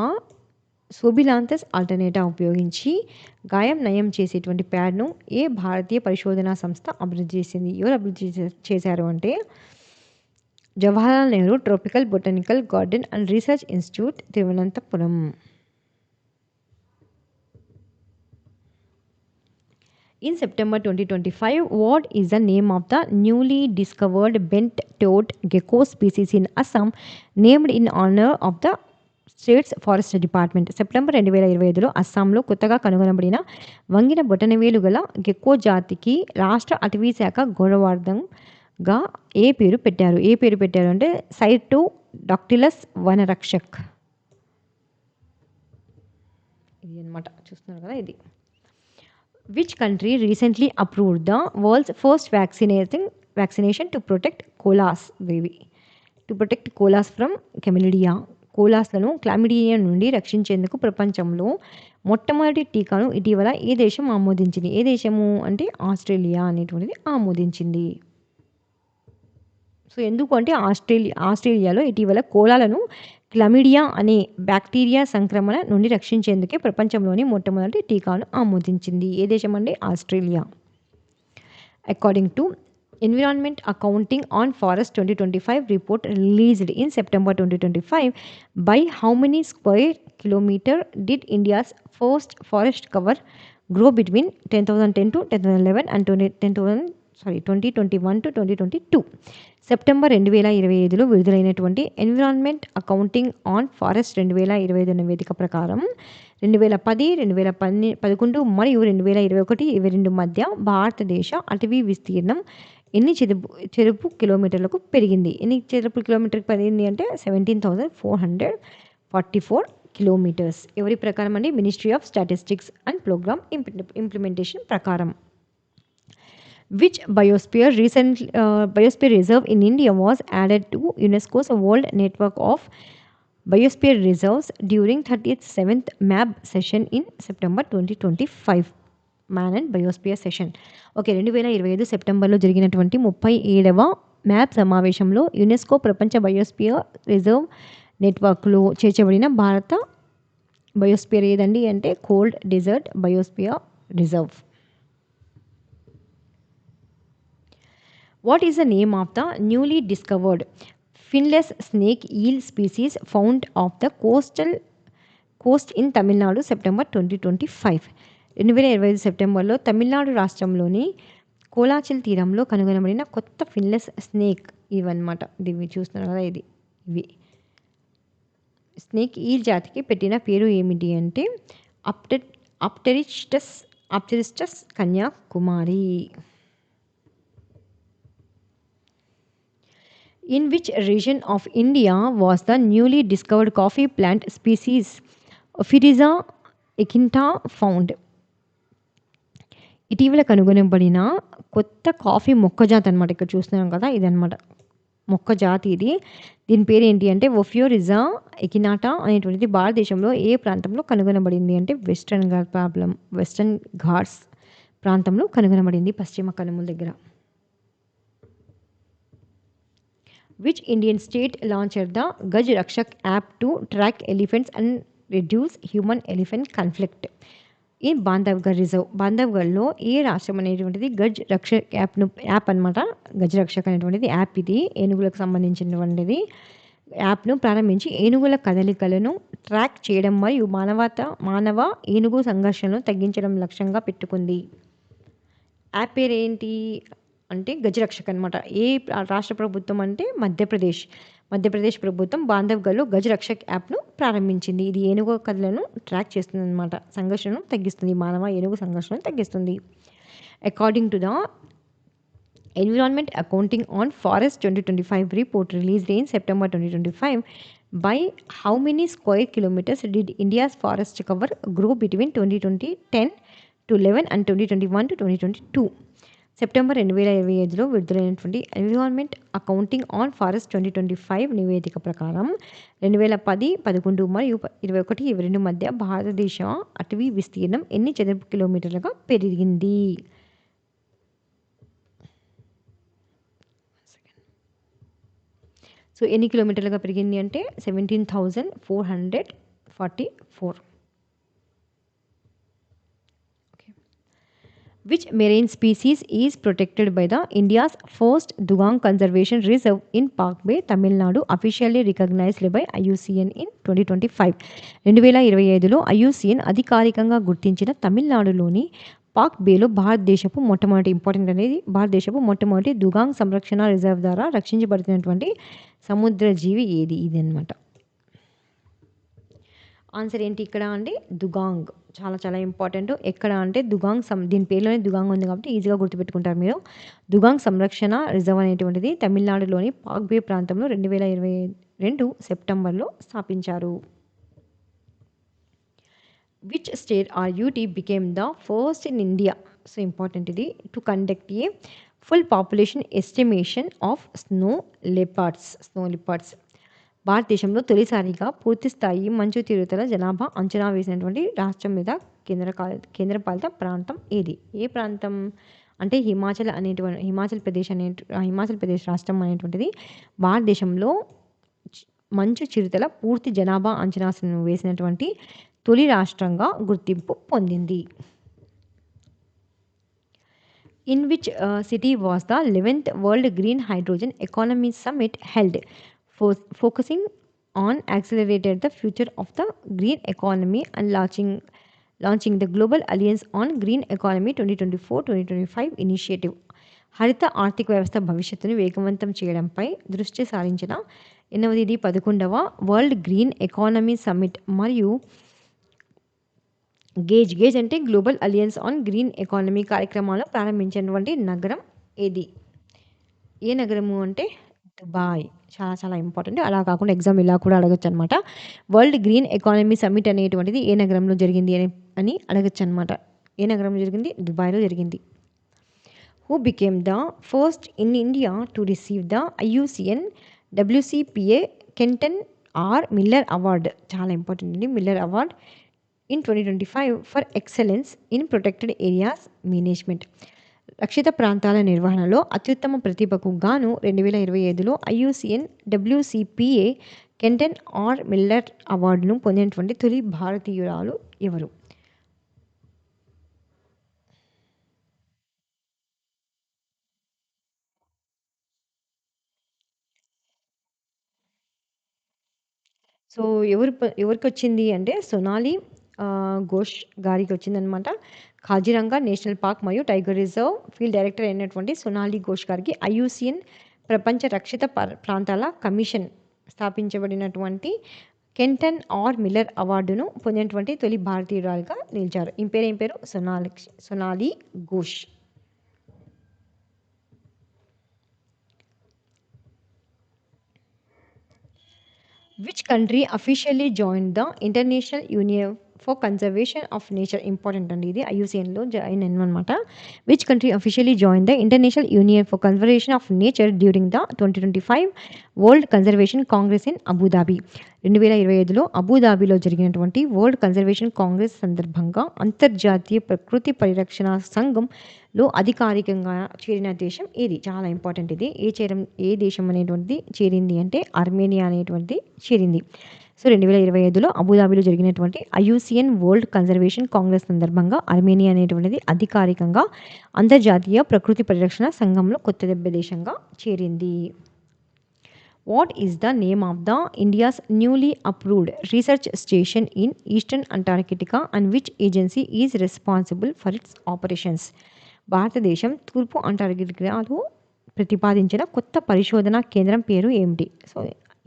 సోబిలాంతస్ ఆల్టర్నేటా ఉపయోగించి గాయం నయం చేసేటువంటి ప్యాడ్ను ఏ భారతీయ పరిశోధనా సంస్థ అభివృద్ధి చేసింది? ఎవరు అభివృద్ధి చేశారు అంటే Jawaharlal Nehru tropical botanical garden and research institute, Thiruvananthapuram. In September 2025, what is the name of the newly discovered bent-toed gecko species in Assam, named in honor of the states forest department? September 2025లో అస్సాంలో కొత్తగా కనుగొనబడిన వంగిన బొటనవేలు గల గెక్కో జాతికి రాష్ట్ర అటవీ శాఖ గౌరవార్థంగా ఏ పేరు పెట్టారు అంటే సైటో డాక్టిలస్ వనరక్షక్. ఇది అనమాట, చూస్తున్నారు కదా ఇది. Which country recently approved the world's first vaccination to protect koalas from chlamydia? కోలాస్లను క్లామిడియా నుండి రక్షించేందుకు ప్రపంచంలో మొట్టమొదటి టీకాను ఇటీవల ఏ దేశం ఆమోదించింది? ఏ దేశము అంటే ఆస్ట్రేలియా అనేటువంటిది ఆమోదించింది. సో ఎందుకు అంటే ఆస్ట్రేలియాలో ఇటీవల కోలాలను క్లమిడియా అనే బ్యాక్టీరియా సంక్రమణ నుండి రక్షించేందుకే ప్రపంచంలోని మొట్టమొదటి టీకాను ఆమోదించింది. ఏ దేశం అంటే Australia. According to Environment Accounting on Forest 2025 report released in September 2025, by how many square kilometer did India's first forest cover grow between 2010 to 2011 and 2021 to 2022? September 2025లో విడుదలైనటువంటి ఎన్విరాన్మెంట్ అకౌంటింగ్ ఆన్ ఫారెస్ట్ 2025 నివేదిక ప్రకారం 2010, 2011 మరియు 2021-22 మధ్య భారతదేశ అటవీ విస్తీర్ణం ఎన్ని చదరపు కిలోమీటర్లకు పెరిగింది? ఎన్ని చదరపు కిలోమీటర్కి పెరిగింది అంటే 17,444 కిలోమీటర్స్. ఎవరి ప్రకారం అండి? Ministry of statistics and programme implementation ప్రకారం. Which biosphere reserve in India was added to UNESCO's World Network of Biosphere Reserves during 37th MAB session in September 2025? Man and biosphere session. Okay, 2025 సెప్టెంబర్లో జరిగినటువంటి 37వ మ్యాప్ సమావేశంలో యునెస్కో ప్రపంచ బయోస్పియర్ రిజర్వ్ నెట్వర్క్లో చేర్చబడిన భారత బయోస్పియర్ ఏదండి అంటే cold desert biosphere reserve. What is the name of the newly discovered finless snake eel species found off the coast in Tamil Nadu September 2025? 2025 సెప్టెంబర్లో తమిళనాడు రాష్ట్రంలోని కోలాచిల్ తీరంలో కనుగొనబడిన కొత్త ఫిన్లెస్ స్నేక్ ఇవన్నమాట. ఇవి చూస్తున్నారు కదా, ఇవి స్నేక్ ఈ జాతికి పెట్టిన పేరు ఏమిటి అంటే ఆప్టెరిస్టస్ Kanyakumari. In which region of India was the newly discovered coffee plant species Ophidiza equina found? ఇటీవల కనుగొనబడిన కొత్త కాఫీ మొక్క జాతి అనమాట. ఇక్కడ చూస్తున్నాం కదా, ఇదనమాట మొక్క జాతి. దీని పేరు ఏంటి అంటే ఒఫియోరిజా ఎకినాటా అనేటువంటిది భారతదేశంలో ఏ ప్రాంతంలో కనుగొనబడింది అంటే వెస్టర్న్ ఘాట్స్ ప్రాంతంలో కనుగొనబడింది, పశ్చిమ కనుమల దగ్గర. Which Indian state launched the Gaj Rakshak app to track elephants and reduce human-elephant conflict? In Bandhavgarh reserve. బాంధవ్గఢ్లో ఏ రాష్ట్రం అనేటువంటిది గజ్ రక్షక్ యాప్ అనమాట. గజ్ రక్షక్ అనేటువంటిది యాప్, ఇది ఏనుగులకు సంబంధించినటువంటిది. యాప్ను ప్రారంభించి ఏనుగుల కదలికలను ట్రాక్ చేయడం మరియు మానవ ఏనుగు సంఘర్షణను తగ్గించడం లక్ష్యంగా పెట్టుకుంది. యాప్ పేరు ఏంటి అంటే గజరక్షక్ అనమాట. ఏ రాష్ట్ర ప్రభుత్వం అంటే మధ్యప్రదేశ్ ప్రభుత్వం బాంధవ్గఢ్లో గజరక్షక్ యాప్ను ప్రారంభించింది. ఇది ఏనుగు కథలను ట్రాక్ చేస్తుంది అనమాట, సంఘర్షణను తగ్గిస్తుంది, మానవ ఏనుగు సంఘర్షణను తగ్గిస్తుంది. According to the environment accounting on forest 2025 report released in September 2025, by how many square kilometers did India's forest cover grow between 2010 to 11 and 2021 to 2022? September 2025లో విడుదలైనటువంటి ఎన్విరాన్మెంట్ అకౌంటింగ్ ఆన్ ఫారెస్ట్ 2025 నివేదిక ప్రకారం 2010, 11 మరియు 21-22 మధ్య భారతదేశ అటవీ విస్తీర్ణం ఎన్ని చదరపు కిలోమీటర్లుగా పెరిగింది? సో ఎన్ని కిలోమీటర్లుగా పెరిగింది అంటే 17,444. Which marine species is protected by the India's first Dugang Conservation Reserve in Park Bay, Tamil Nadu, officially recognized by IUCN in 2025? 2025లో IUCN అధికారికంగా గుర్తించిన తమిళనాడులోని పాక్ బేలో భారతదేశపు మొట్టమొదటి ఇంపార్టెంట్ అనేది భారతదేశపు మొట్టమొదటి దుగాంగ్ సంరక్షణ రిజర్వ్ ద్వారా రక్షించబడుతున్నటువంటి సముద్ర జీవి ఏది? ఇది అనమాట. ఆన్సర్ ఏంటి ఇక్కడ అంటే దుగాంగ్. చాలా చాలా ఇంపార్టెంట్. ఎక్కడ అంటే దుగాంగ్ దీని పేరులోనే దుగాంగ్ ఉంది కాబట్టి ఈజీగా గుర్తుపెట్టుకుంటారు మీరు. దుగాంగ్ సంరక్షణ రిజర్వ్ అనేటువంటిది తమిళనాడులోని పాక్ బే ప్రాంతంలో 2022 సెప్టెంబర్లో స్థాపించారు. Which state or UT became the first in India, so important ఇది, to conduct a full population estimation of snow leopards. భారతదేశంలో తొలిసారిగా పూర్తిస్థాయి మంచు తీరుతల జనాభా అంచనా వేసినటువంటి రాష్ట్రం మీద కేంద్రపాలిత ప్రాంతం ఏది? ఏ ప్రాంతం అంటే హిమాచల్ ప్రదేశ్ రాష్ట్రం అనేటువంటిది భారతదేశంలో మంచు చిరుతల పూర్తి జనాభా అంచనాను వేసినటువంటి తొలి రాష్ట్రంగా గుర్తింపు పొందింది. In which city was the 11th World Green Hydrogen Economy Summit held, focusing on accelerating the future of the green economy and launching the Global Alliance on Green Economy 2024-2025 initiative. హరిత ఆర్థిక వ్యవస్థ భవిష్యత్తును వేగవంతం చేయడంపై దృష్టి సారించిన 11వ వరల్డ్ గ్రీన్ ఎకానమీ సమ్మిట్ మరియు గేజ్ అంటే global alliance on green economy కార్యక్రమాలు ప్రారంభించినటువంటి నగరం ఏది? ఏ నగరము అంటే దుబాయ్. చాలా చాలా ఇంపార్టెంట్. అలా కాకుండా ఎగ్జామ్ ఇలా కూడా అడగచ్చు అనమాట. వరల్డ్ గ్రీన్ ఎకానమీ సమ్మిట్ అనేటువంటిది ఏ నగరంలో జరిగింది అని అడగచ్చు అనమాట. ఏ నగరంలో జరిగింది? దుబాయ్లో జరిగింది. Who became the first in India to receive the IUCN WCPA Kenton R Miller award. చాలా ఇంపార్టెంట్ అండి. Miller award in 2025 for excellence in protected areas management. రక్షిత ప్రాంతాల నిర్వహణలో అత్యుత్తమ ప్రతిభకు గాను 2025లో IUCN WCPA Kenton R Miller అవార్డును పొందినటువంటి తొలి భారతీయురాలు ఎవరు? సో ఎవరికి వచ్చింది అంటే సొనాలి ఘోష్ గారికి వచ్చిందనమాట. కాజిరంగా నేషనల్ పార్క్ మరియు టైగర్ రిజర్వ్ ఫీల్డ్ డైరెక్టర్ అయినటువంటి సొనాలి ఘోష్ గారికి IUCN ప్రపంచ రక్షిత ప్రాంతాల కమిషన్ స్థాపించబడినటువంటి కెంటన్ ఆర్ మిల్లర్ అవార్డును పొందినటువంటి తొలి భారతీయురాలుగా నిలిచారు. ఏం పేరు? Sonali Ghosh. Which country officially joined the International Union for Conservation of Nature? Important అండి ఇది. IUCNలో జాయిన్ అన్నమాట. Which country officially joined the International Union for Conservation of Nature during the 2025 World Conservation Congress in Abu Dhabi? 2025లో అబుదాబిలో జరిగినటువంటి వరల్డ్ కన్జర్వేషన్ కాంగ్రెస్ సందర్భంగా అంతర్జాతీయ ప్రకృతి పరిరక్షణ సంఘంలో అధికారికంగా చేరిన దేశం ఏది? చాలా ఇంపార్టెంట్ ఇది. ఏ దేశం అనేటువంటిది చేరింది అంటే ఆర్మేనియా అనేటువంటిది చేరింది. సో 2025లో అబుదాబిలో జరిగినటువంటి IUCN వరల్డ్ కన్జర్వేషన్ కాంగ్రెస్ సందర్భంగా ఆర్మేనియా అనేటువంటిది అధికారికంగా అంతర్జాతీయ ప్రకృతి పరిరక్షణ సంఘంలో కొత్త దేశంగా చేరింది. What is the name of the India's newly approved research station in Eastern Antarctica and which agency is responsible for its operations? భారతదేశం తూర్పు అంటార్కిటికాలో ప్రతిపాదించిన కొత్త పరిశోధన కేంద్రం పేరు ఏమిటి? సో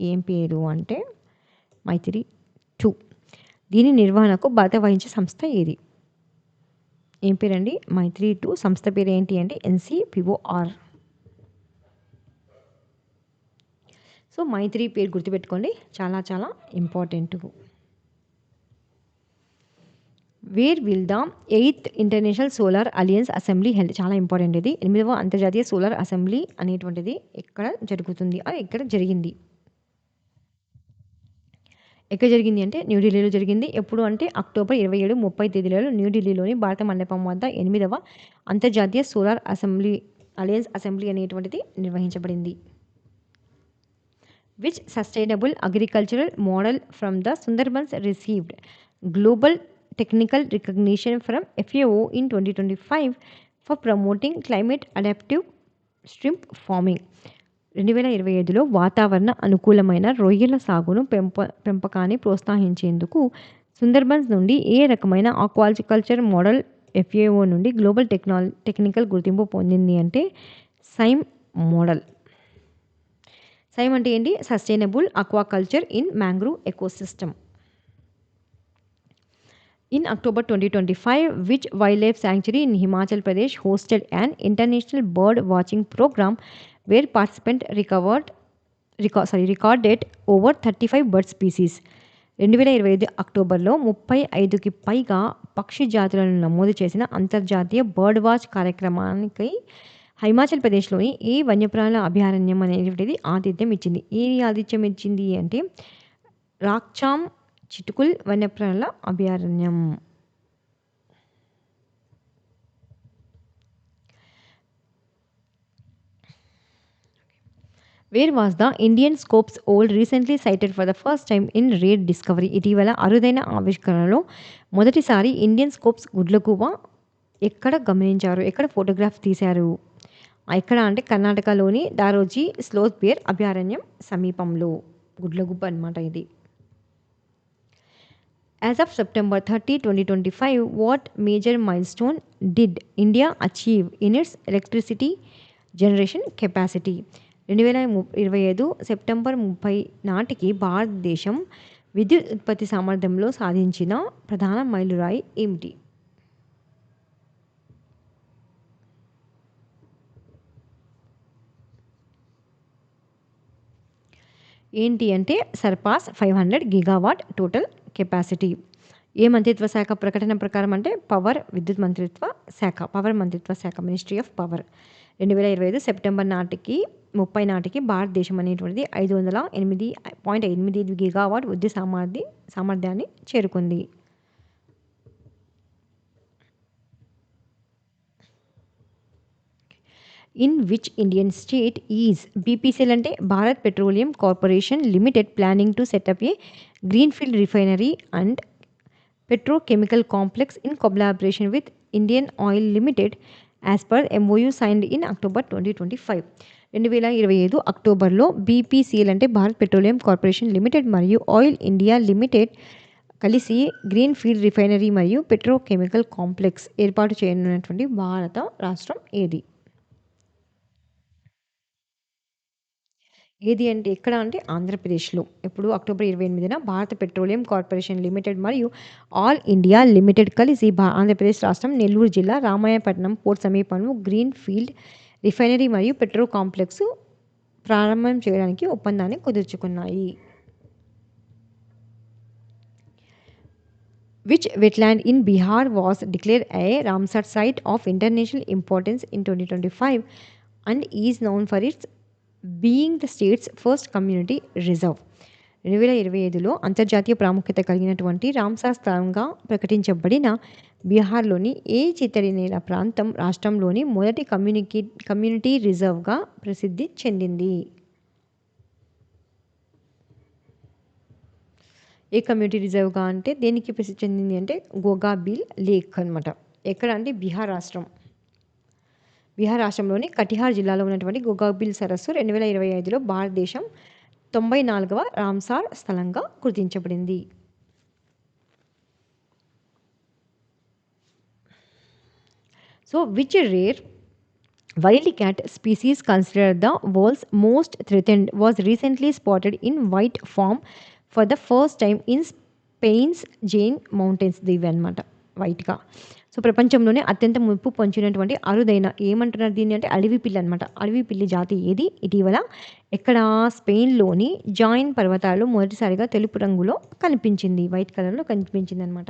ఏం పేరు అంటే మైత్రి 2. దీని నిర్వహణకు బాధ్యత వహించే సంస్థ ఏది? ఏం పేరండి? మైత్రి 2 సంస్థ పేరు ఏంటి అంటే NCPOR. సో మైత్రి పేరు గుర్తుపెట్టుకోండి, చాలా చాలా important. Where will the 8th international solar alliance assembly held? చాలా ఇంపార్టెంట్ ఇది. 8వ అంతర్జాతీయ సోలార్ అసెంబ్లీ అనేటువంటిది ఎక్కడ జరుగుతుంది? ఎక్కడ జరిగింది? ఎక్కడ జరిగింది అంటే న్యూఢిల్లీలో జరిగింది. ఎప్పుడు అంటే అక్టోబర్ 27, 30 తేదీలలో న్యూఢిల్లీలోని భారత మండపం వద్ద 8వ అంతర్జాతీయ సోలార్ అలియన్స్ అసెంబ్లీ అనేటువంటిది నిర్వహించబడింది. Which sustainable agricultural model from the Sundarbans received global technical recognition from FAO in 2025 for promoting climate adaptive shrimp farming. 2025లో వాతావరణ అనుకూలమైన రొయ్యల సాగును పెంపకాన్ని ప్రోత్సహించేందుకు సుందర్బన్స్ నుండి ఏ రకమైన ఆక్వాకల్చర్ మోడల్ ఎఫ్ఏఓ నుండి గ్లోబల్ టెక్నికల్ గుర్తింపు పొందింది అంటే సైమ్ మోడల్. సైమ్ అంటే ఏంటి? Sustainable aquaculture in mangrove ecosystem. In October 2025, which wildlife sanctuary in Himachal Pradesh hosted an international bird watching program where participants recorded over 35 bird species. 2025 అక్టోబర్లో 35కి పైగా పక్షి జాతులను నమోదు చేసిన అంతర్జాతీయ బర్డ్ వాచ్ కార్యక్రమానికి హిమాచల్ ప్రదేశ్లోని ఏ వన్యప్రాణుల అభయారణ్యం అనేటువంటిది ఆతిథ్యం ఇచ్చింది. ఏది ఆతిథ్యం ఇచ్చింది అంటే రాక్చామ్ చిటుకుల్ వన్యప్రాణుల అభయారణ్యం. Where was the Indian scops owl recently sighted for the first time in rare discovery. ఇటీవల అరుదైన ఆవిష్కరణలో మొదటిసారి ఇండియన్ స్కోప్స్ గుడ్లగూబ ఎక్కడ గమనించారు? ఎక్కడ ఫోటోగ్రాఫ్ తీశారు? ఎక్కడ అంటే కర్ణాటకలోని దారోజీ స్లోత్ బేర్ అభయారణ్యం సమీపంలో గుడ్లగూబ అనమాట ఇది. As of September 30, 2025, what major milestone did India achieve in its electricity generation capacity? 2025 September 30 నాటికి భారతదేశం విద్యుత్ ఉత్పత్తి సామర్థ్యంలో సాధించిన ప్రధాన మైలురాయి ఏమిటి? ఏంటి అంటే సర్పాస్ 500 గిగావాట్ టోటల్ కెపాసిటీ. ఏ మంత్రిత్వ శాఖ ప్రకటన ప్రకారం అంటే పవర్ మంత్రిత్వ శాఖ మినిస్ట్రీ ఆఫ్ పవర్. 2025 సెప్టెంబర్ 30 నాటికి భారతదేశం అనేటువంటిది 508.85 గిగావాట్ విద్యుత్ సామర్థ్యాన్ని చేరుకుంది. In which Indian state is BPCL అంటే Bharat petroleum corporation limited planning to set up a greenfield refinery and petrochemical complex in collaboration with Indian oil limited as per MoU signed in October 2025. 2025 అక్టోబర్లో బీపీసీఎల్ అంటే భారత్ పెట్రోలియం కార్పొరేషన్ లిమిటెడ్ మరియు ఆయిల్ ఇండియా లిమిటెడ్ కలిసి గ్రీన్ఫీల్డ్ రిఫైనరీ మరియు పెట్రోకెమికల్ కాంప్లెక్స్ ఏర్పాటు చేయనున్నటువంటి భారత రాష్ట్రం ఏది? ఏది అంటే ఎక్కడ అంటే ఆంధ్రప్రదేశ్లో. ఎప్పుడు? అక్టోబర్ 28న భారత పెట్రోలియం కార్పొరేషన్ లిమిటెడ్ మరియు ఆల్ ఇండియా లిమిటెడ్ కలిసి ఆంధ్రప్రదేశ్ రాష్ట్రం నెల్లూరు జిల్లా రామాయపట్నం పోర్ట్ సమీపంలో గ్రీన్ ఫీల్డ్ రిఫైనరీ మరియు పెట్రో కాంప్లెక్స్ ప్రారంభం చేయడానికి ఒప్పందాన్ని కుదుర్చుకున్నాయి. Which wetland in Bihar was declared a Ramsar site of international importance in 2025 and is known for its being the state's first community reserve. 2025లో అంతర్జాతీయ ప్రాముఖ్యత కలిగినటువంటి రామ్సార్ స్థలంగా ప్రకటించబడిన బీహార్లోని ఏ చిత్తడినేల ప్రాంతం రాష్ట్రంలోని మొదటి కమ్యూనిటీ రిజర్వ్గా ప్రసిద్ధి చెందింది? ఏ కమ్యూనిటీ రిజర్వ్గా అంటే దేనికి ప్రసిద్ధి చెందింది అంటే గోగాబీల్ లేక్ అనమాట. ఎక్కడ అంటే బీహార్ రాష్ట్రంలోని కటిహార్ జిల్లాలో ఉన్నటువంటి గోగాబీల్ సరస్సు 2025లో భారతదేశం 94వ రామ్సార్ స్థలంగా గుర్తించబడింది. So which rare wild cat species considered the world's most threatened was recently spotted in white form for the first time in Spain's Jaen mountains. ఇవి అనమాట వైట్గా. సో ప్రపంచంలోనే అత్యంత ముప్పు పొంచినటువంటి అరుదైన ఏమంటున్నారు దీన్ని అంటే అడవి పిల్లి అనమాట. అడవి పిల్లి జాతి ఏది? ఇటీవల ఎక్కడ? స్పెయిన్లోని జాయిన్ పర్వతాల్లో మొదటిసారిగా తెలుపు రంగులో కనిపించింది, వైట్ కలర్లో కనిపించింది అనమాట.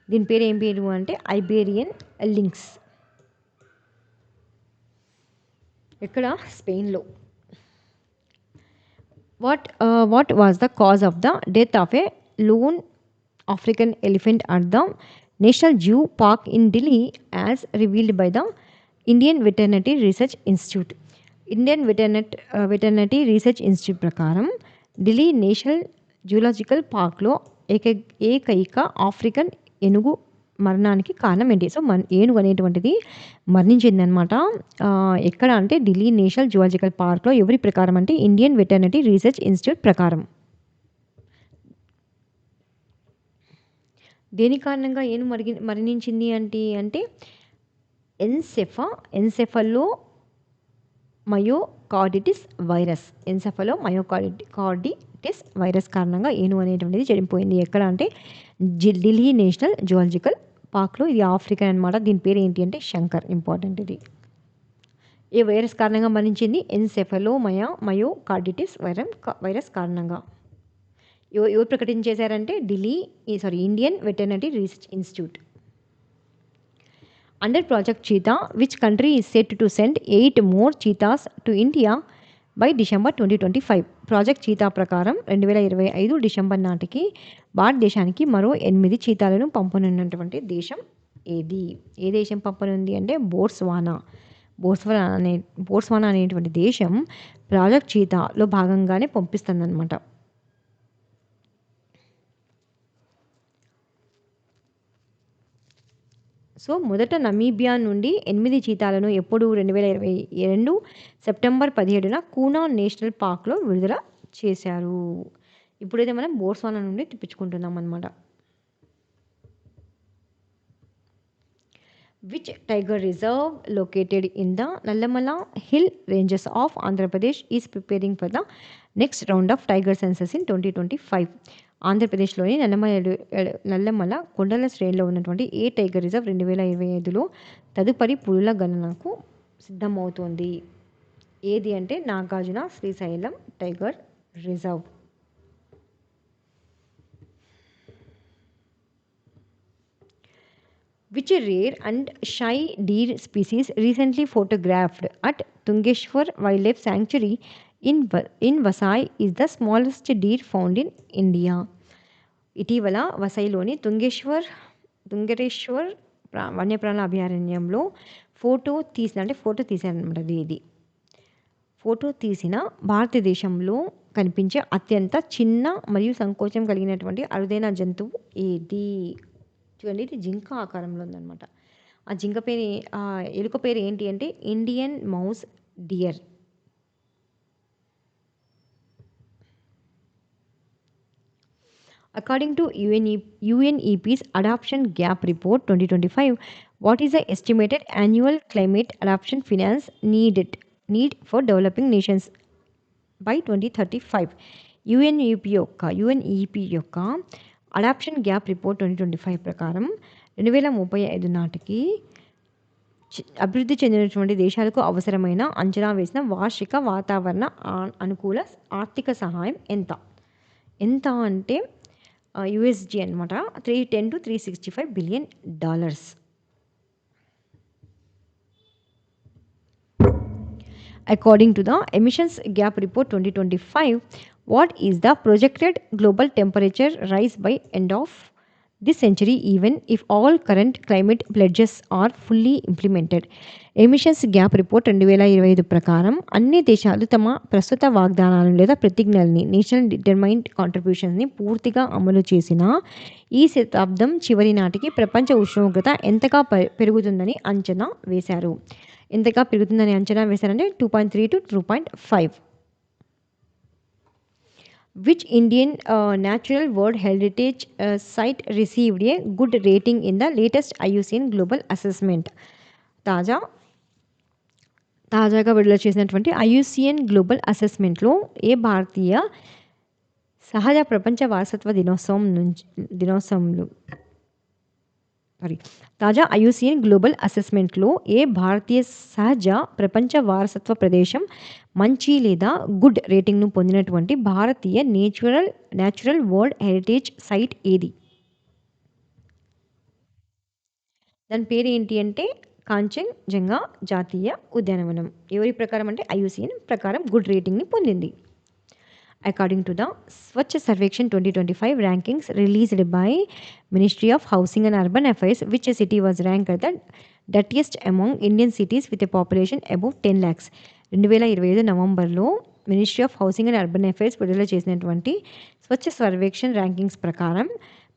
దీని పేరు ఏం పేరు అంటే ఐబేరియన్ లింక్స్. ఎక్కడ? స్పెయిన్లో. What was the cause of the death of a lone African elephant at the national zoo park in Delhi as revealed by the Indian veterinary research institute. Indian veterinary research institute ప్రకారం ఢిల్లీ నేషనల్ జూలాజికల్ పార్క్లో ఏకైక ఆఫ్రికన్ ఏనుగు మరణానికి కారణం ఏంటి? సో, ఏనుగు అనేటువంటిది మరణించిందనమాట. ఎక్కడ అంటే ఢిల్లీ నేషనల్ జువాలజికల్ పార్క్‌లో ఎవరి ప్రకారం అంటే ఇండియన్ వెటర్నరీ రీసెర్చ్ ఇన్‌స్టిట్యూట్ ప్రకారం. దేని కారణంగా ఏనుగు మరణించింది అంటే ఎన్సెఫా ఎన్సెఫలో మయోకార్డిటిస్ వైరస్. ఎన్సెఫలో కార్డిటిస్ వైరస్ కారణంగా ఏనుగు అనేటువంటిది చనిపోయింది. ఎక్కడ అంటే ఢిల్లీ నేషనల్ జువాలజికల్ పార్క్‌లో. ఇది ఆఫ్రికా అనమాట. దీని పేరు ఏంటి అంటే శంకర్. ఇంపార్టెంట్ ఇది. ఏ వైరస్ కారణంగా మరణించింది? మయోకార్డిటిస్ వైరస్ కారణంగా. ఎవరు ప్రకటించేశారంటే Indian veterinary research institute. Under project cheetah, which country is set to send 8 more cheetahs to India by December 2025. Project cheetah ప్రకారం 2025 డిసెంబర్ నాటికి భారతదేశానికి మరో 8 చీతాలను పంపనున్నటువంటి దేశం ఏది? ఏ దేశం పంపనుంది అంటే బోట్స్వానా. బోట్స్వానా అనేటువంటి దేశం ప్రాజెక్ట్ చీతాలో భాగంగానే పంపిస్తుందన్నమాట. సో, మొదట నమీబియా నుండి 8 చీతాలను ఎప్పుడు 2022 సెప్టెంబర్ 17న కూనా నేషనల్ పార్క్‌లో విడుదల చేశారు. ఇప్పుడైతే మనం బోట్స్వానా నుండి తెప్పించుకుంటున్నాం అనమాట. Which tiger reserve located in the Nallamala Hill ranges of Andhra Pradesh is preparing for the next round of tiger census in 2025? ఆంధ్రప్రదేశ్లోని నల్లమల కొండల శ్రేణిలో ఉన్నటువంటి ఏ టైగర్ రిజర్వ్ 2025లో తదుపరి పులుల గణనకు సిద్ధమవుతోంది? ఏది అంటే Nagarjuna Srisailam tiger reserve. Which rare and shy deer species recently photographed at Tungeshwar Wildlife Sanctuary in Vasai is the smallest deer found in India? ఇటీవల వసైలోని తుంగరేశ్వర్ వన్యప్రాణుల అభయారణ్యంలో ఫోటో తీశారనమాట. ఇది ఫోటో తీసిన భారతదేశంలో కనిపించే అత్యంత చిన్న మరియు సంకోచం కలిగినటువంటి అరుదైన జంతువు ఏది? చూడండి, ఇది జింక ఆకారంలో ఉందన్నమాట. ఎలుక పేరు ఏంటి అంటే Indian mouse dear. According to UNEP's Adoption Gap Report 2025, what is the estimated annual climate adaptation finance need for developing nations by 2035? UNEP యొక్క అడాప్షన్ గ్యాప్ రిపోర్ట్ 2025 ప్రకారం 2035 నాటికి అభివృద్ధి చెందినటువంటి దేశాలకు అవసరమైన అంచనా వేసిన వార్షిక వాతావరణ అనుకూల ఆర్థిక సహాయం ఎంత అంటే యూఎస్డి అనమాట. $310 to $365 billion. According to the Emissions Gap Report 2025, what is the projected global temperature rise by end of this century even if all current climate pledges are fully implemented? Emissions gap report 2025 ప్రకారం అన్ని దేశాలు తమ ప్రస్తుత వాగ్దానాలను లేదా ప్రతిజ్ఞల్ని నేషనల్ డిటర్మైన్డ్ కాంట్రిబ్యూషన్స్ని పూర్తిగా అమలు చేసిన ఈ శతాబ్దం చివరి నాటికి ప్రపంచ ఉష్ణోగ్రత ఎంతగా పెరుగుతుందని అంచనా వేశారు. ఎంతగా పెరుగుతుందని అంచనా వేశారంటే 2.3 to 2.5. Which Indian natural world heritage site received a good rating in the latest IUCN Global Assessment? తాజాగా విడుదల చేసినటువంటి ఐయుసిఎన్ గ్లోబల్ అసెస్మెంట్లో ఏ భారతీయ సహజ ప్రపంచ వారసత్వ తాజా ఐయుసిఎన్ గ్లోబల్ అసెస్మెంట్లో ఏ భారతీయ సహజ ప్రపంచ వారసత్వ ప్రదేశం మంచి లేదా గుడ్ రేటింగ్ను పొందినటువంటి భారతీయ నేచురల్ వరల్డ్ హెరిటేజ్ సైట్ ఏది? దాని పేరు ఏంటి అంటే కాంచన్జంగా జాతీయ ఉద్యానవనం. ఎవరి ప్రకారం అంటే ఐయుసిఎన్ ప్రకారం గుడ్ రేటింగ్ని పొందింది. According to the Swachh Sarvekshan 2025 rankings released by Ministry of Housing and Urban Affairs, which city was ranked the dirtiest among Indian cities with a population above 10 lakhs? 2025 నవంబర్లో ministry of housing and urban affairs విడుదల చేసినటువంటి స్వచ్ఛ సర్వేక్షణ్ ర్యాంకింగ్స్ ప్రకారం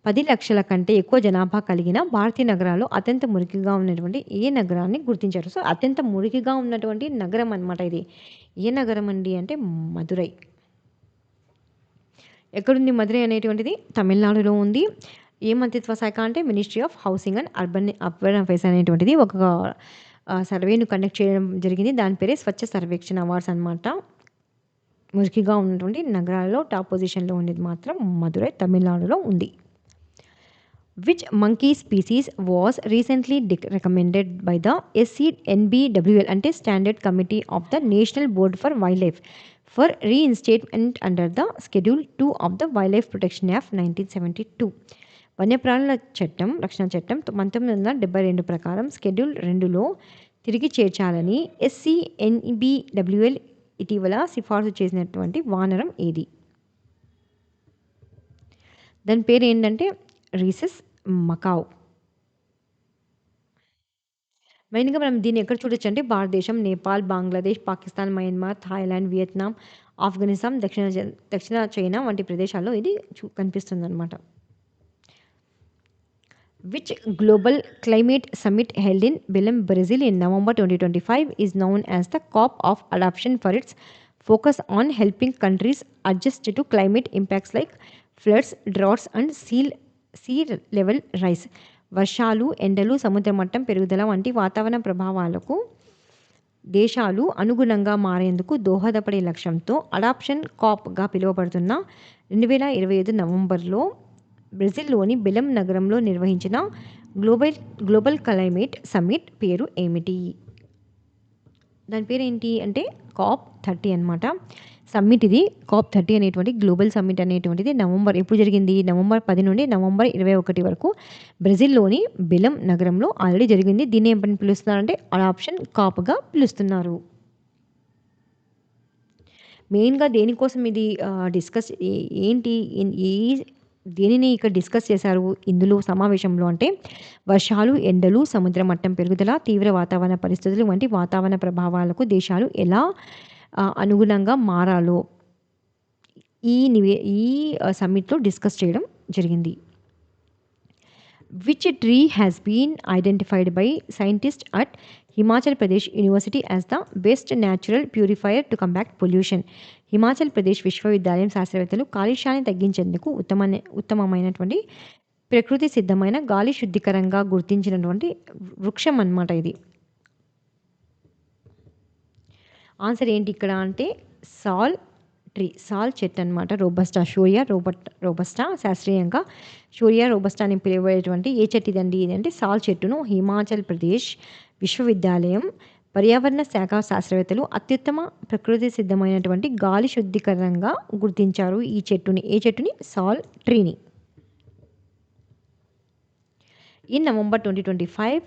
10,00,000 కంటే ఎక్కువ జనాభా కలిగిన భారతీయ నగరాల్లో అత్యంత మురికిగా ఉన్నటువంటి ఏ నగరాన్ని గుర్తించారు? సో, అత్యంత మురికిగా ఉన్నటువంటి నగరం అనమాట ఇది. ఏ నగరం అండి అంటే మదురై. ఎక్కడుంది మదురై అనేటువంటిది? తమిళనాడులో ఉంది. ఏ మంత్రిత్వ శాఖ అంటే ministry of housing and urban affairs అనేటువంటిది ఒక సర్వేను కండక్ట్ చేయడం జరిగింది. దాని పేరే స్వచ్ఛ సర్వేక్షణ్ అవార్డ్స్ అనమాట. మురికిగా ఉన్నటువంటి నగరాల్లో టాప్ పొజిషన్‌లో ఉండేది మాత్రం మదురై, తమిళనాడులో ఉంది. Which monkey species was recently recommended by the SCNBWL అంటే Standard Committee of the National Board for Wildlife for reinstatement under the Schedule 2 of the Wildlife Protection Act 1972. వన్యప్రాణుల చట్టం రక్షణ చట్టం 1972 ప్రకారం షెడ్యూల్ 2లో తిరిగి చేర్చాలని SCNBWL ఇటీవల సిఫార్సు చేసినటువంటి వానరం ఏది? దాని పేరు ఏంటంటే రీసస్ మకావ్. మెయిన్‌గా మనం దీన్ని ఎక్కడ చూడొచ్చంటే భారతదేశం, Nepal, Bangladesh, Pakistan, Myanmar, Thailand, Vietnam, Afghanistan, దక్షిణ చైనా వంటి ప్రదేశాల్లో ఇది కనిపిస్తుందనమాట. Which global climate summit held in Belém, Brazil in November 2025 is known as the COP of Adaptation for its focus on helping countries adjust to climate impacts like floods, droughts and sea level rise. వర్షాలు, ఎండలు, సముద్ర మట్టం పెరుగుదల వంటి వాతావరణ ప్రభావాలకు దేశాలు అనుగుణంగా మారేందుకు దోహదపడే లక్ష్యంతో అడాప్షన్ కాప్గా పిలువబడుతున్న 2025 నవంబర్లో బ్రెజిల్లోని బెలెం నగరంలో నిర్వహించిన గ్లోబల్ క్లైమేట్ సమ్మిట్ పేరు ఏమిటి? దాని పేరు ఏంటి అంటే COP30 అనమాట. సమ్మిట్ ఇది COP30 అనేటువంటి గ్లోబల్ సమ్మిట్ అనేటువంటిది ఎప్పుడు జరిగింది? నవంబర్ 10 నుండి నవంబర్ 21 వరకు బ్రెజిల్లోని బెలెం నగరంలో ఆల్రెడీ జరిగింది. దీన్ని ఏమని పిలుస్తున్నారంటే అడాప్షన్ కాప్గా పిలుస్తున్నారు. మెయిన్‌గా దేనికోసం ఇది డిస్కస్ ఏంటి దేనిని ఇక్కడ డిస్కస్ చేశారు ఇందులో సమావేశంలో అంటే వర్షాలు, ఎండలు, సముద్ర మట్టం పెరుగుదల, తీవ్ర వాతావరణ పరిస్థితులు వంటి వాతావరణ ప్రభావాలకు దేశాలు ఎలా అనుగుణంగా మారాలో ఈ సమ్మిట్‌లో డిస్కస్ చేయడం జరిగింది. Which tree has been identified by scientists at Himachal Pradesh University as the best natural purifier to combat pollution? Himachal Pradesh విశ్వవిద్యాలయం శాస్త్రవేత్తలు కాలుష్యాన్ని తగ్గించేందుకు ఉత్తమమైనటువంటి ప్రకృతి సిద్ధమైన గాలి శుద్ధీకరంగా గుర్తించినటువంటి వృక్షం అన్నమాట ఇది. ఆన్సర్ ఏంటి ఇక్కడ అంటే సాల్ ట్రీ, సాల్ చెట్టు అనమాట. రోబస్టా, రోబస్టా శాస్త్రీయంగా షోరియా రోబస్టా అని పిలువబడేటువంటి ఏ చెట్టు ఇదండి? ఇదంటే సాల్ చెట్టును హిమాచల్ ప్రదేశ్ విశ్వవిద్యాలయం పర్యావరణ శాఖ శాస్త్రవేత్తలు అత్యుత్తమ ప్రకృతి సిద్ధమైనటువంటి గాలి శుద్ధీకరణంగా గుర్తించారు ఈ చెట్టుని. ఏ చెట్టుని? సాల్ ట్రీని. In November 2025,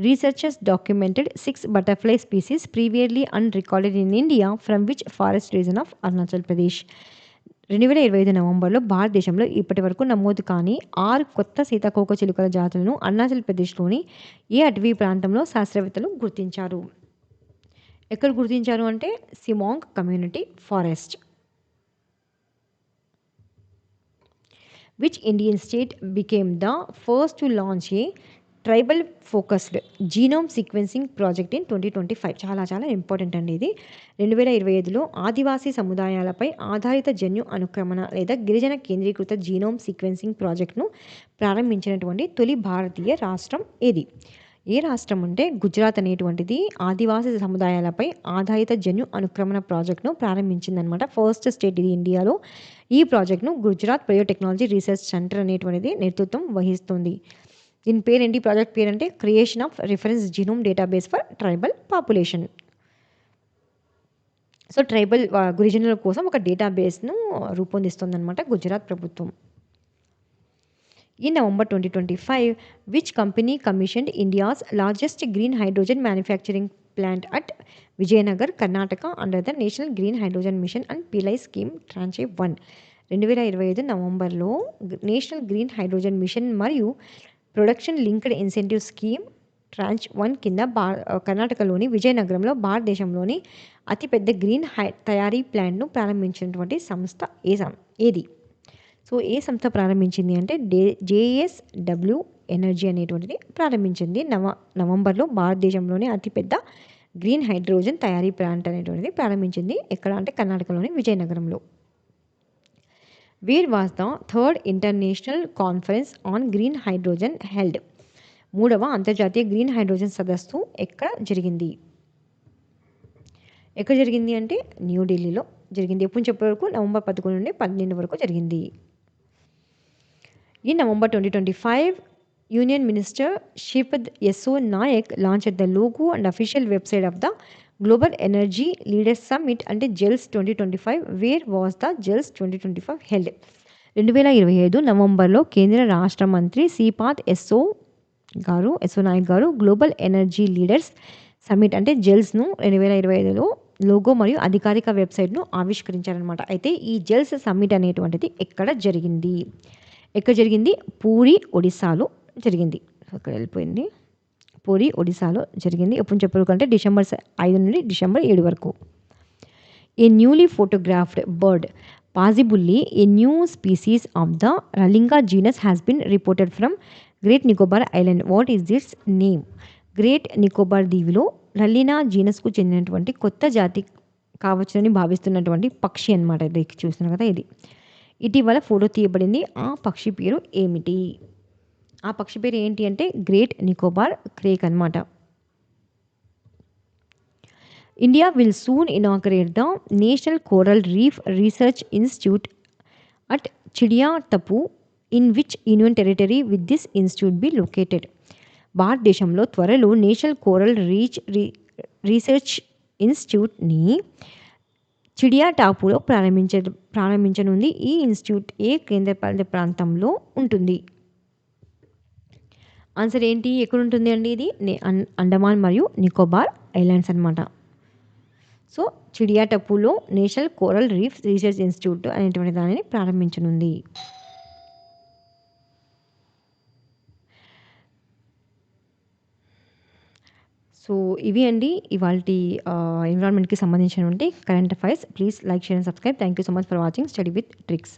researchers documented 6 butterfly species previously unrecorded in India from which forest region of Arunachal Pradesh. 2025 నవంబర్లో భారతదేశంలో ఇప్పటి వరకు నమోదు కాని 6 కొత్త సీతాకోక చిలుకల జాతులను అరుణాచల్ ప్రదేశ్లోని ఏ అటవీ ప్రాంతంలో శాస్త్రవేత్తలు గుర్తించారు? ఎక్కడ గుర్తించారు అంటే Simang community forest. Which Indian state became the first to launch a tribal focused genome sequencing project in 2025? చాలా చాలా ఇంపార్టెంట్ అండి ఇది. 2025లో ఆదివాసీ సముదాయాలపై ఆధారిత జన్యు అనుక్రమణ లేదా గిరిజన కేంద్రీకృత జీనోమ్ సీక్వెన్సింగ్ ప్రాజెక్ట్ను ప్రారంభించినటువంటి తొలి భారతీయ రాష్ట్రం ఏది? ఏ రాష్ట్రం అంటే గుజరాత్ అనేటువంటిది ఆదివాసీ సముదాయాలపై ఆధారిత జన్యు అనుక్రమణ ప్రాజెక్ట్ను ప్రారంభించిందనమాట. ఫస్ట్ స్టేట్ ఇది ఇండియాలో. ఈ ప్రాజెక్ట్ను గుజరాత్ బయోటెక్నాలజీ రీసెర్చ్ సెంటర్ అనేటువంటిది నేతృత్వం వహిస్తుంది. దీని పేరేంటి? ప్రాజెక్ట్ పేరంటే creation of reference genome database for tribal population. So tribal గిరిజనుల కోసం ఒక డేటాబేస్ను రూపొందిస్తుందన్నమాట గుజరాత్ ప్రభుత్వం. In November 2025, which company commissioned India's largest green hydrogen manufacturing plant at Vijayanagar, Karnataka under the National Green Hydrogen Mission and PLI scheme Tranche 1? 2025 నవంబర్లో నేషనల్ గ్రీన్ హైడ్రోజన్ మిషన్ మరియు production linked incentive scheme tranche 1 కింద కర్ణాటకలోని విజయనగరంలో భారతదేశంలోని అతిపెద్ద గ్రీన్ తయారీ ప్లాంట్ను ప్రారంభించినటువంటి సంస్థ ఏది? సో సో ఏ సంస్థ ప్రారంభించింది అంటే జేఎస్డబ్ల్యూ ఎనర్జీ అనేటువంటిది ప్రారంభించింది. నవంబర్లో భారతదేశంలోనే అతిపెద్ద గ్రీన్ హైడ్రోజన్ తయారీ ప్లాంట్ అనేటువంటిది ప్రారంభించింది. ఎక్కడ అంటే కర్ణాటకలోని విజయనగరంలో. Wear was the third international conference on green hydrogen held? 3వ అంతర్జాతీయ గ్రీన్ హైడ్రోజన్ సదస్సు ఎక్కడ జరిగింది? ఎక్కడ జరిగింది అంటే న్యూఢిల్లీలో జరిగింది. ఎప్పుడు చెప్పే వరకు నవంబర్ 11 నుండి 12 వరకు జరిగింది. In November 2025, Union Minister Shripad Yesso Nayak launched the logo and official website of the Global Energy Leaders Summit అంటే gels 2025. Where was the gels 2025 held? 2025 నవంబర్లో కేంద్ర రాష్ట్ర మంత్రి శ్రీపాద్ యెస్సో నాయక్ గారు గ్లోబల్ ఎనర్జీ లీడర్స్ సమ్మిట్ అంటే జెల్స్ను 2025లో లోగో మరియు అధికారిక వెబ్సైట్ను ఆవిష్కరించారనమాట. అయితే ఈ జెల్స్ సమ్మిట్ అనేటువంటిది ఎక్కడ జరిగింది? పూరి ఒడిస్సాలో జరిగింది. అక్కడ వెళ్ళిపోయింది. పూరి ఒడిస్సాలో జరిగింది. ఎప్పుడు చెప్పారు అంటే డిసెంబర్ 5 నుండి డిసెంబర్ 7 వరకు. A newly photographed bird, possibly a new species of the rallina genus has been reported from great Nicobar island. What is its name? Great Nicobar దీవిలో రల్లినా జీనస్కు చెందినటువంటి కొత్త జాతి కావచ్చునని భావిస్తున్నటువంటి పక్షి అనమాట. ఇది చూస్తున్నారు కదా, ఇది ఇటీవల ఫోటో తీయబడింది. ఆ పక్షి పేరు ఏమిటి? ఆ పక్షి పేరు ఏంటి అంటే గ్రేట్ నికోబార్ క్రేక్ అనమాట. India will soon inaugurate the national coral reef research institute at Chidiyatapu. In which union territory with this institute be located? భారతదేశంలో త్వరలో నేషనల్ కోరల్ రీసెర్చ్ ఇన్స్టిట్యూట్ని చిడియాటాపులో ప్రారంభించనుంది. ఈ ఇన్స్టిట్యూట్ ఏ కేంద్రపాలిత ప్రాంతంలో ఉంటుంది? ఆన్సర్ ఏంటి? ఎక్కడ ఉంటుంది అండి ఇది? అండమాన్ మరియు నికోబార్ ఐలాండ్స్ అనమాట. సో చిడియాటపులో national coral reef research institute అనేటువంటి దానిని ప్రారంభించనుంది. సో ఇవి అండి ఇవాల్టి ఎన్విరాన్మెంట్కి సంబంధించినటువంటి current affairs. Please like, share and subscribe. Thank you so much for watching Study With tricks.